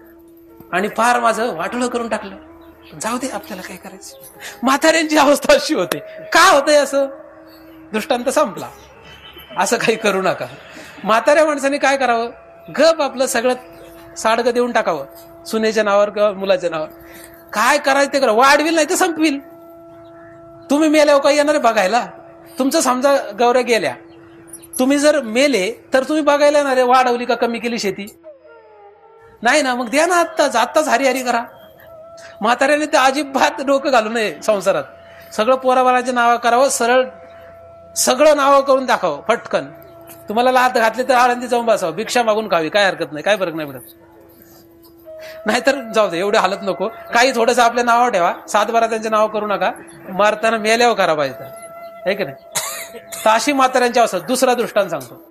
आणि फार माझं वाटोळं करून टाकलं. जाऊ दे, आपल्याला काय करायचं. म्हाताऱ्यांची अवस्था अशी होते. का होतंय असं? दृष्टांत संपला. असं काही करू नका. म्हाताऱ्या माणसाने काय करावं? गप आपलं सगळं साडगं देऊन टाकावं, सुनेच्या नावावर किंवा मुलाच्या नावावर. काय करायचं ते करा. वाढविल नाही तर संपविल. तुम्ही मेल्यावर काही येणार बघायला? तुमचं समजा गौऱ्या गेल्या, तुम्ही जर मेले तर तुम्ही बघायला येणार वाढवली का कमी केली शेती? नाही ना. मग द्या ना आत्ताच हरी करा. म्हाताऱ्याने ते अजिबात डोकं घालू नये संसारात. सगळं पोराबाळाच्या नावं करावं, सरळ सगळं नावं करून दाखवावं फटकन. तुम्हाला लात घातले तर आळंदी जाऊन बसावं, भिक्षा मागून खावी, काय हरकत नाही, काय फरक नाही पडत. नाहीतर जाऊ दे, एवढे हालत नको. काही थोडंसं आपल्या नावावर ठेवा, 7-12 त्यांचे नाव करू नका. मारताना मेल्यावर करा पाहिजे, आहे की नाही. तर अशी म्हाताऱ्यांची अवस्था. दुसरा दृष्टांत सांगतो.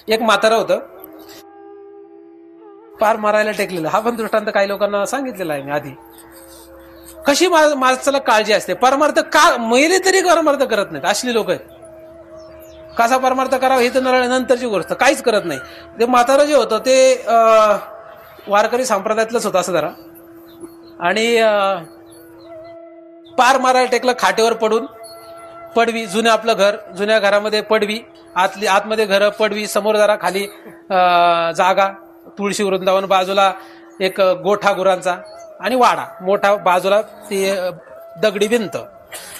एक म्हातारं होतं, पार मारायला टेकलेलं. हा पण दृष्टांत काही लोकांना सांगितलेला आहे मी आधी. कशी माणसाला काळजी असते. परमार्थ का मेले तरी परमार्थ करत नाहीत, असली लोक आहेत. कसा परमार्थ करावा हे तर नंतरची गोष्ट, काहीच करत नाही. ते म्हातारं जे होतं ते वारकरी संप्रदायातलंच होतं असं जरा. आणि पार मारायला टेकलं खाटेवर पडून. पडवी, जुनं आपलं घर, जुन्या घरामध्ये पडवी, आतमध्ये घर, पडवी, समोर जरा खाली जागा, तुळशी वृंदावन, बाजूला एक गोठा गुरांचा आणि वाडा मोठा, बाजूला ती दगडी भिंत,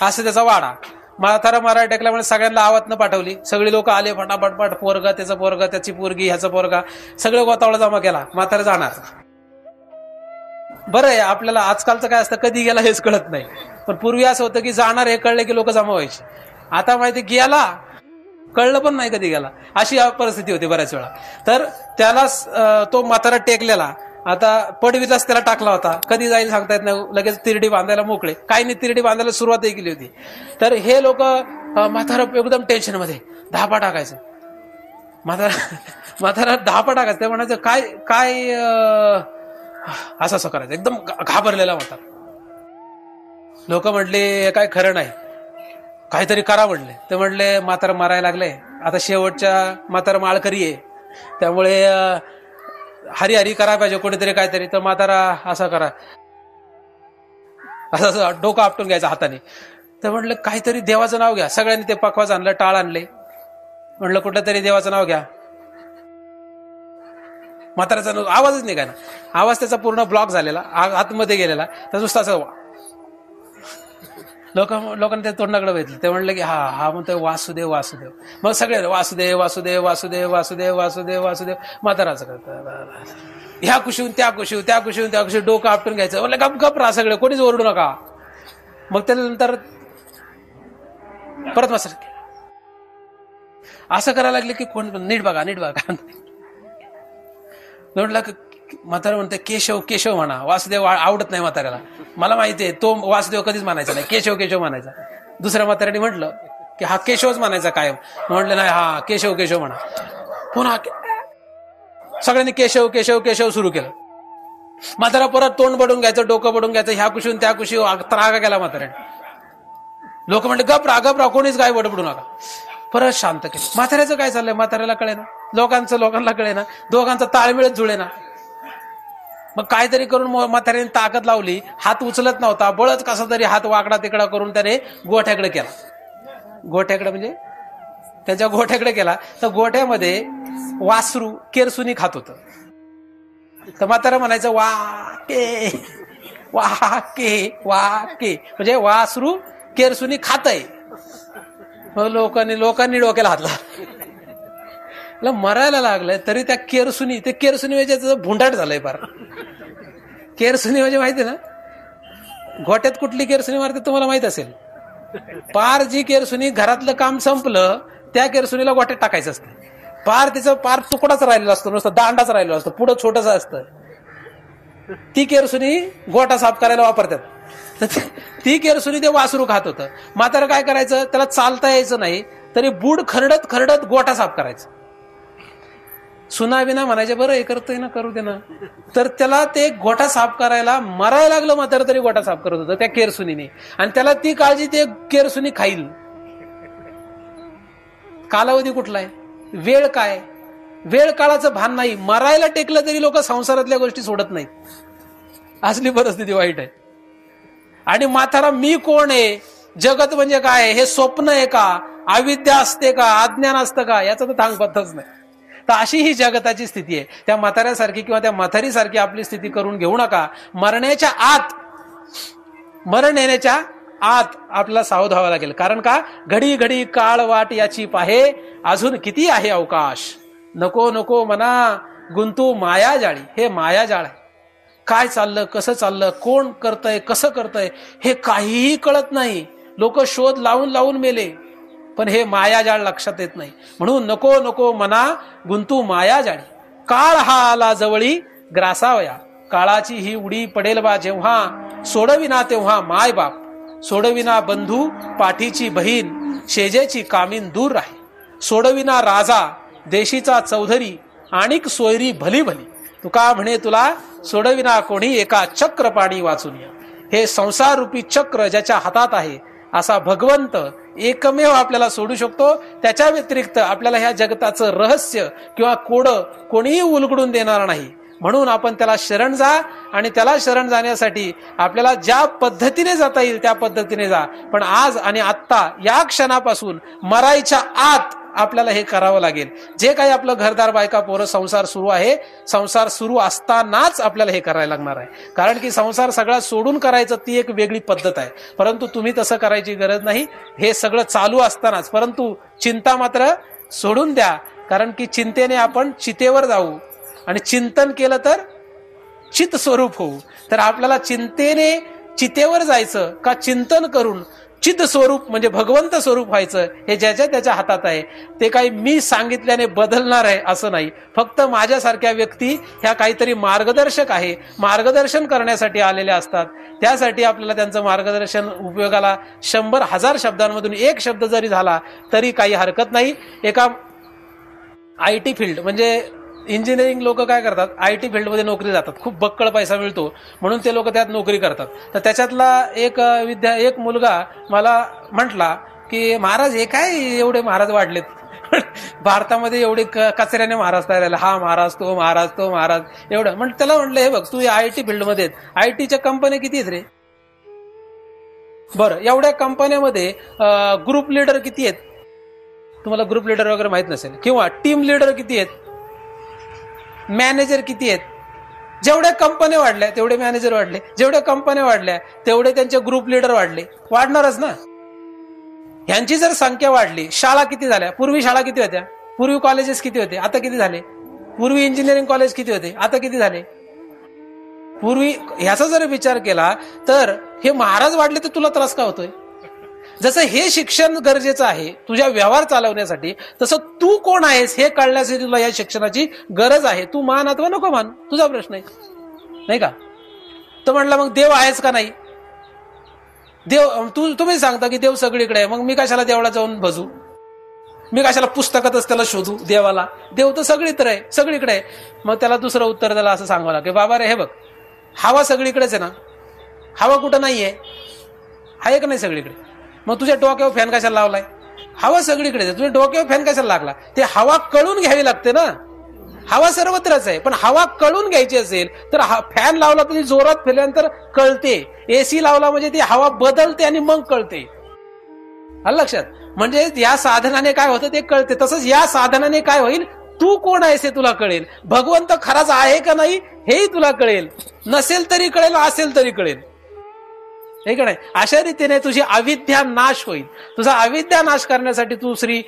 असं त्याचा वाडा. म्हातारा मारायला टेकल्यामुळे सगळ्यांना आवातनं पाठवली. सगळी लोक आले फटाफट. पोरगा, त्याचा पोरगा, त्याची पोरगी, ह्याचा पोरगा, सगळे गोतावळा जमा केला. म्हातारा जाणार. बरं आहे, आपल्याला आजकालचं काय असतं, कधी गेला हेच कळत नाही. पण पूर्वी असं होतं की जाणार हे कळले की लोक जमा व्हायचे. आता माहिती गेला, कळलं पण नाही कधी गेला, अशी परिस्थिती होती बऱ्याच वेळा. तर त्याला तो म्हातारा टेकलेला. आता पडवीलाच त्याला टाकला होता. कधी जाईल सांगता येत नाही. लगेच तिरडी बांधायला मोकळे. काही नाही, तिरडी बांधायला सुरुवातही केली होती. तर हे लोक म्हातारा एकदम टेन्शन मध्ये धापा टाकायचं. म्हातारा धापा टाकायचं. ते म्हणायचं काय काय असं करायचं. एकदम घाबरलेला होता. लोक म्हटले काय खरं नाही, काहीतरी करा म्हणले. ते म्हणले म्हातारा मारायला लागले. आता शेवटच्या म्हातारा माळकरी आहे, त्यामुळे हरी करायला पाहिजे कोणीतरी काहीतरी. तर म्हातारा असा करा, असं डोकं आपटून घ्यायचं हाताने. तर म्हटलं काहीतरी देवाचं नाव घ्या. सगळ्यांनी ते पकवाज आणलं, टाळ आणले. म्हटलं कुठलं तरी देवाचं नाव घ्या. म्हाताऱ्याचा आवाजच निघाला. आवाज त्याचा पूर्ण ब्लॉक झालेला, आतमध्ये गेलेला. तर नुसतं असं लोकांनी ते तोंडाकडे बघितलं. ते म्हणलं की हा म्हणतोय वासुदेव वासुदेव. मग सगळे वासुदेव वासुदेव वासुदेव वासुदेव वासुदेव वासुदेव. म्हाताराचं करत ह्या कुशीहून त्या कुशीहून, त्या कुशीहून त्या कुशी, डोकं आपटून घ्यायचं. म्हणलं गप गप राहा सगळे, कोणीच ओरडू नका. मग त्यानंतर परत वाच असं करायला लागले की कोण नीट बघा म्हटलं. म्हातारा म्हणते केशव केशव म्हणा. वासुदेव आवडत नाही म्हाताऱ्याला, मला माहितीये. तो वासुदेव कधीच म्हणायचा नाही, केशव केशव म्हणायचा. दुसऱ्या म्हाताऱ्याने म्हटलं की हा केशवच म्हणायचा कायम. म्हटलं नाही, हा केशव केशव म्हणा. पुन्हा सगळ्यांनी केशव केशव केशव सुरू केलं. म्हातारा परत तोंड बडून घ्यायचं, डोकं बडून घ्यायचं. ह्या कुशीहून त्या कुशी त्रागा केला म्हाताऱ्याने. लोक म्हणले गप राहा, कोणीच काय बडबडू नका. परत शांत केलं. म्हाताऱ्याचं काय चाललंय म्हाताऱ्याला कळेना, लोकांना कळेना, दोघांचा ताळमेळच जुळेना. मग काहीतरी करून म्हाताऱ्याने ताकद लावली. हात उचलत नव्हता, बळच कसा तरी हात वाकडा तिकडा करून त्याने गोठ्याकडे केला. गोठ्याकडे म्हणजे त्याच्या गोठ्याकडे केला. तर गोठ्यामध्ये वासरू केरसुनी खात होतं. तर म्हातारा म्हणायचं वाके वाके वाके, म्हणजे वासरू केरसुनी खातय. मग लोकांनी डोक्याला हातला. मरायला लागलंय तरी त्या केरसुनी, ते केरसुनी म्हणजे त्याचं भुंडाट झालंय फार. केरसुनी म्हणजे माहिती ना, गोट्यात कुठली केरसुनी मारते तुम्हाला माहित असेल. पार जी केरसुनी घरातलं काम संपलं त्या केरसुनीला गोट्यात टाकायचं असतं. पार तिचं पार तुकडाच राहिलेला असतो, नुसतं दांडाच राहिलेला असतो, पुढं छोटस असतं. ती केरसुनी गोटा साफ करायला वापरतात. तर ती केरसुनी ते वासरू खात होतं. म्हातारं काय करायचं, त्याला चालता यायचं नाही तरी बूड खरडत खरडत गोटा साफ करायचं. सुनाविना म्हणायचे, बरं हे करतोय ना, करू दे ना. तर त्याला ते गोठा साफ करायला मरायला लागलं मात्र तरी गोठा साफ करत होतं त्या केरसुनीने. आणि त्याला ती काळजी ते केरसुनी खाईल. कालावधी कुठला आहे, वेळ काय, वेळ काळाचं भान नाही. मरायला टेकलं तरी लोक संसारातल्या गोष्टी सोडत नाहीत. असली परिस्थिती वाईट आहे. आणि म्हातारा मी कोण आहे, जगत म्हणजे काय, हे स्वप्न आहे का, अविद्या असते का, अज्ञान असतं का, याचा तर थांगपत्ताच नाही. तर अशी ही जगताची स्थिती आहे. त्या म्हाताऱ्यासारखी किंवा त्या म्हातारीसारखी आपली स्थिती करून घेऊ नका. मरण्याच्या आत, मरण येण्याच्या आत आपल्याला सावध व्हावं लागेल. कारण का, घडी घडी काळ वाट याची पाहे, अजून किती आहे अवकाश. नको नको मना गुंतू माया जाळी. हे मायाजाळ आहे. काय चाललं, कसं चाललं, कोण करतंय, कसं करतंय, हे काहीही कळत नाही. लोक शोध लावून लावून मेले, पण हे मायाजाळ लक्षात येत नाही. म्हणून नको नको मना गुंतू मायाजाळी. काळ हा आला जवळी ग्रासावया. काळाची ही उडी पडेल बा जेव्हा, सोडविना तेव्हा माय बाप, सोडविना बंधू पाठीची बहीण, शेजेची कामीन दूर राही. सोडविना राजा देशीचा चौधरी, आणिक सोयरी भली भली. तुका म्हणे तुला सोडविना कोणी, एका चक्र पाणी वाचून या. हे संसार रूपी चक्र ज्याच्या हातात आहे असा भगवंत एकमेव आपल्याला सोडू शकतो. त्याच्या व्यतिरिक्त आपल्याला ह्या जगताचं रहस्य किंवा कोड कोणीही उलगडून देणार नाही. म्हणून आपण त्याला शरण जा. आणि त्याला शरण जाण्यासाठी आपल्याला ज्या पद्धतीने जाता येईल त्या पद्धतीने जा. पण आज आणि आत्ता या क्षणापासून मरायच्या आत आपल्याला हे करावं लागेल. जे काही आपलं घरदार बायका पोरं संसार सुरू आहे, संसार सुरू असतानाच आपल्याला हे करायला लागणार आहे. कारण की संसार सगळा सोडून करायचं ती एक वेगळी पद्धत आहे. परंतु तुम्ही तसं करायची गरज नाही. हे सगळं चालू असतानाच. परंतु चिंता मात्र सोडून द्या. कारण की चिंतेने आपण चितेवर जाऊ आणि चिंतन केलं तर चित स्वरूप होऊ. तर आपल्याला चिंतेने चितेवर जायचं का चिंतन करून चित स्वरूप म्हणजे भगवंत स्वरूप व्हायचं, हे ज्याच्या त्याच्या हातात आहे. ते काही मी सांगितल्याने बदलणार आहे असं नाही. फक्त माझ्यासारख्या व्यक्ती ह्या काहीतरी मार्गदर्शक आहे, मार्गदर्शन करण्यासाठी आलेल्या असतात. त्यासाठी आपल्याला त्यांचं मार्गदर्शन उपयोगाला 100,000 शब्दांमधून एक शब्द जरी झाला तरी काही हरकत नाही. एका IT फील्ड म्हणजे इंजिनिअरिंग लोक काय करतात, IT फील्डमध्ये नोकरी जातात, खूप बक्कळ पैसा मिळतो म्हणून ते लोक त्यात नोकरी करतात. तर त्याच्यातला एक मुलगा मला म्हटला की महाराज हे काय एवढे महाराज वाढलेत भारतामध्ये, एवढे कचऱ्याने महाराज तयार झाले, हा महाराज तो महाराज तो महाराज एवढं. म्हणजे त्याला म्हटलं हे बघ तू IT फील्डमध्ये ITच्या कंपन्या किती आहेत रे, बरं एवढ्या कंपन्यामध्ये ग्रुप लीडर किती आहेत, तुम्हाला ग्रुप लीडर वगैरे माहित नसेल, किंवा टीम लीडर किती आहेत, मॅनेजर किती आहेत. जेवढ्या कंपन्या वाढल्या तेवढे मॅनेजर वाढले, जेवढ्या कंपन्या वाढल्या तेवढे त्यांचे ग्रुप लीडर वाढले, वाढणारच ना. ह्यांची जर संख्या वाढली, शाळा किती झाल्या, पूर्वी शाळा किती होत्या, पूर्वी कॉलेजेस किती होते, आता किती झाले, पूर्वी इंजिनिअरिंग कॉलेज किती होते, आता किती झाले. पूर्वी ह्याचा जर विचार केला तर हे महाराज वाढले तर तुला त्रास का होतोय. जसं हे शिक्षण गरजेचं आहे तुझ्या व्यवहार चालवण्यासाठी, तसं तू कोण आहेस हे कळण्यासाठी तुला या शिक्षणाची गरज आहे. तू मान अथवा नको मान तुझा प्रश्न आहे, नाही का. तो म्हणला मग देव आहेच का नाही, देव तुम्ही सांगता की देव सगळीकडे आहे, मग मी कशाला देवळा जाऊन बसू, मी कशाला पुस्तकातच त्याला शोधू देवाला, देव तर सगळीकडे आहे, सगळीकडे आहे. मग त्याला दुसरं उत्तर द्यायला असं सांगावं लागेल, बाबा रे हे बघ हवा सगळीकडेच आहे ना, हवा कुठं नाहीये, आहे का नाही सगळीकडे. मग तुझ्या डोक्यावर फॅन कशाला लावलाय, हवा सगळीकडे, तुझ्या डोक्यावर फॅन कशाला लागला, ते हवा कळून घ्यावी लागते ना. हवा सर्वत्रच आहे पण हवा कळून घ्यायची असेल तर फॅन लावला तरी जोरात फिरल्यानंतर कळते, AC लावला म्हणजे ती हवा बदलते आणि मग कळते. आलं लक्षात. म्हणजे या साधनाने काय होतं ते कळते. तसंच या साधनाने काय होईल, तू कोण आहेस हे तुला कळेल, भगवंत खराच आहे का नाही हेही तुला कळेल, नसेल तरी कळेल असेल तरी कळेल, हे का नाही. अशा रीतीने तुझी अविद्या नाश होईल. तुझा अविद्या नाश करण्यासाठी तू श्री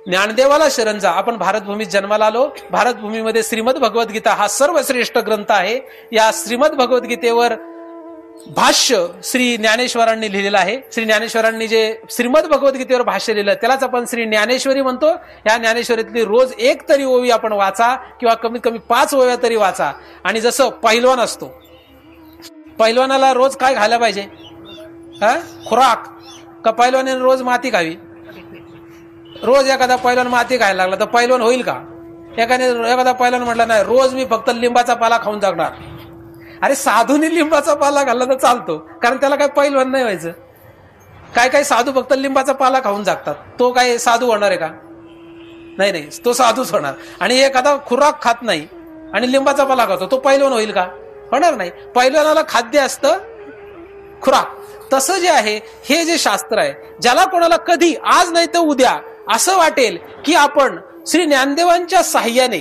ज्ञानदेवाला शरण जा. आपण भारतभूमीत जन्माला आलो. भारतभूमीमध्ये श्रीमद भगवद्गीता हा सर्वश्रेष्ठ ग्रंथ आहे. या श्रीमद भगवद्गीतेवर भाष्य श्री ज्ञानेश्वरांनी लिहिलेलं आहे. श्री ज्ञानेश्वरांनी जे श्रीमद भगवद्गीतेवर भाष्य लिहिलं त्यालाच आपण श्री ज्ञानेश्वरी म्हणतो. या ज्ञानेश्वरीतली रोज एक तरी ओवी आपण वाचा किंवा कमीत कमी 5 ओव्या तरी वाचा. आणि जसं पैलवान असतो, पैलवानाला रोज काय खायला पाहिजे, खुराक, का पैलवानाने रोज माती खावी. रोज एखादा पैलवान माती खायला लागला तर पैलवान होईल का, एखादा पहिल्यानं म्हटलं नाही रोज मी फक्त लिंबाचा पाला खाऊन जगणार. अरे साधूने लिंबाचा पाला खाल्ला तर चालतो, कारण त्याला काय पैलवान नाही व्हायचं. काय साधू फक्त लिंबाचा पाला खाऊन जगतात, तो काय साधू होणार आहे का? नाही, तो साधूच होणार. आणि एखादा खुराक खात नाही आणि लिंबाचा पाला खातो, तो पैलवान होईल का? होणार नाही. पैलवानाला खाद्य असतं खुराक. तसं जे आहे हे जे शास्त्र आहे, ज्याला कोणाला कधी आज नाही तर उद्या असं वाटेल की आपण श्री ज्ञानदेवांच्या साह्याने,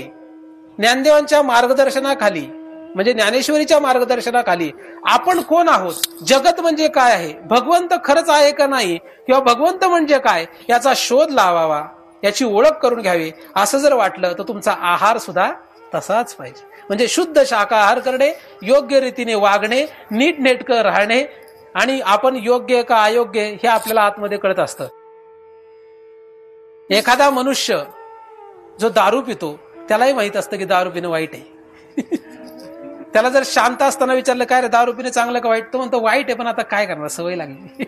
ज्ञानदेवांच्या मार्गदर्शनाखाली, म्हणजे ज्ञानेश्वरीच्या मार्गदर्शनाखाली आपण कोण आहोत, जगत म्हणजे काय आहे, भगवंत खरंच आहे का नाही, किंवा भगवंत म्हणजे काय याचा शोध लावावा, याची ओळख करून घ्यावी, असं जर वाटलं तर तुमचा आहार सुद्धा तसाच पाहिजे. म्हणजे शुद्ध शाकाहार करणे, योग्य रीतीने वागणे, नीटनेटकं राहणे, आणि आपण योग्य का अयोग्य हे आपल्याला आतमध्ये कळत असतं. एखादा मनुष्य जो दारू पितो त्यालाही माहित असतं की दारू पिणं वाईट आहे. त्याला जर शांत असताना विचारलं काय रे दारू पिणं चांगलं का वाईट, तो म्हणतो वाईट आहे, पण आता काय करणार, सवय लागली.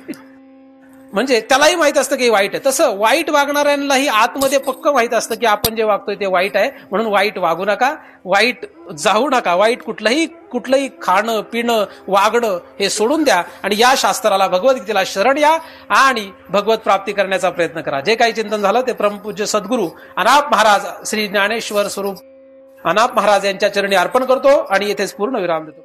म्हणजे त्यालाही माहित असतं की वाईट आहे. तसं वाईट वागणाऱ्यांनाही आतमध्ये पक्क माहित असतं की आपण जे वागतोय ते वाईट आहे, म्हणून वाईट वागू नका, वाईट जाऊ नका, वाईट कुठलंही खाणं पिणं वागणं हे सोडून द्या आणि या शास्त्राला, भगवद्गीतेला शरण या आणि भगवत प्राप्ती करण्याचा प्रयत्न करा. जे काही चिंतन झालं ते परमपूज्य सद्गुरू अनाप महाराज श्री ज्ञानेश्वर स्वरूप अनाप महाराज यांच्या चरणी अर्पण करतो आणि येथेच पूर्ण विराम देतो.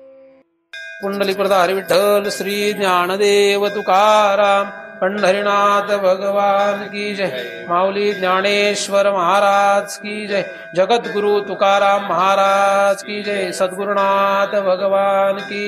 पुंडलिकवरदा हरी विठ्ठल श्री ज्ञानदेव तुकाराम पंढरीनाथ भगवान की जय. माऊली ज्ञानेश्वर महाराज की जय. जगद्गुरु तुकाराम महाराज की जय. सद्गुरुनाथ भगवान की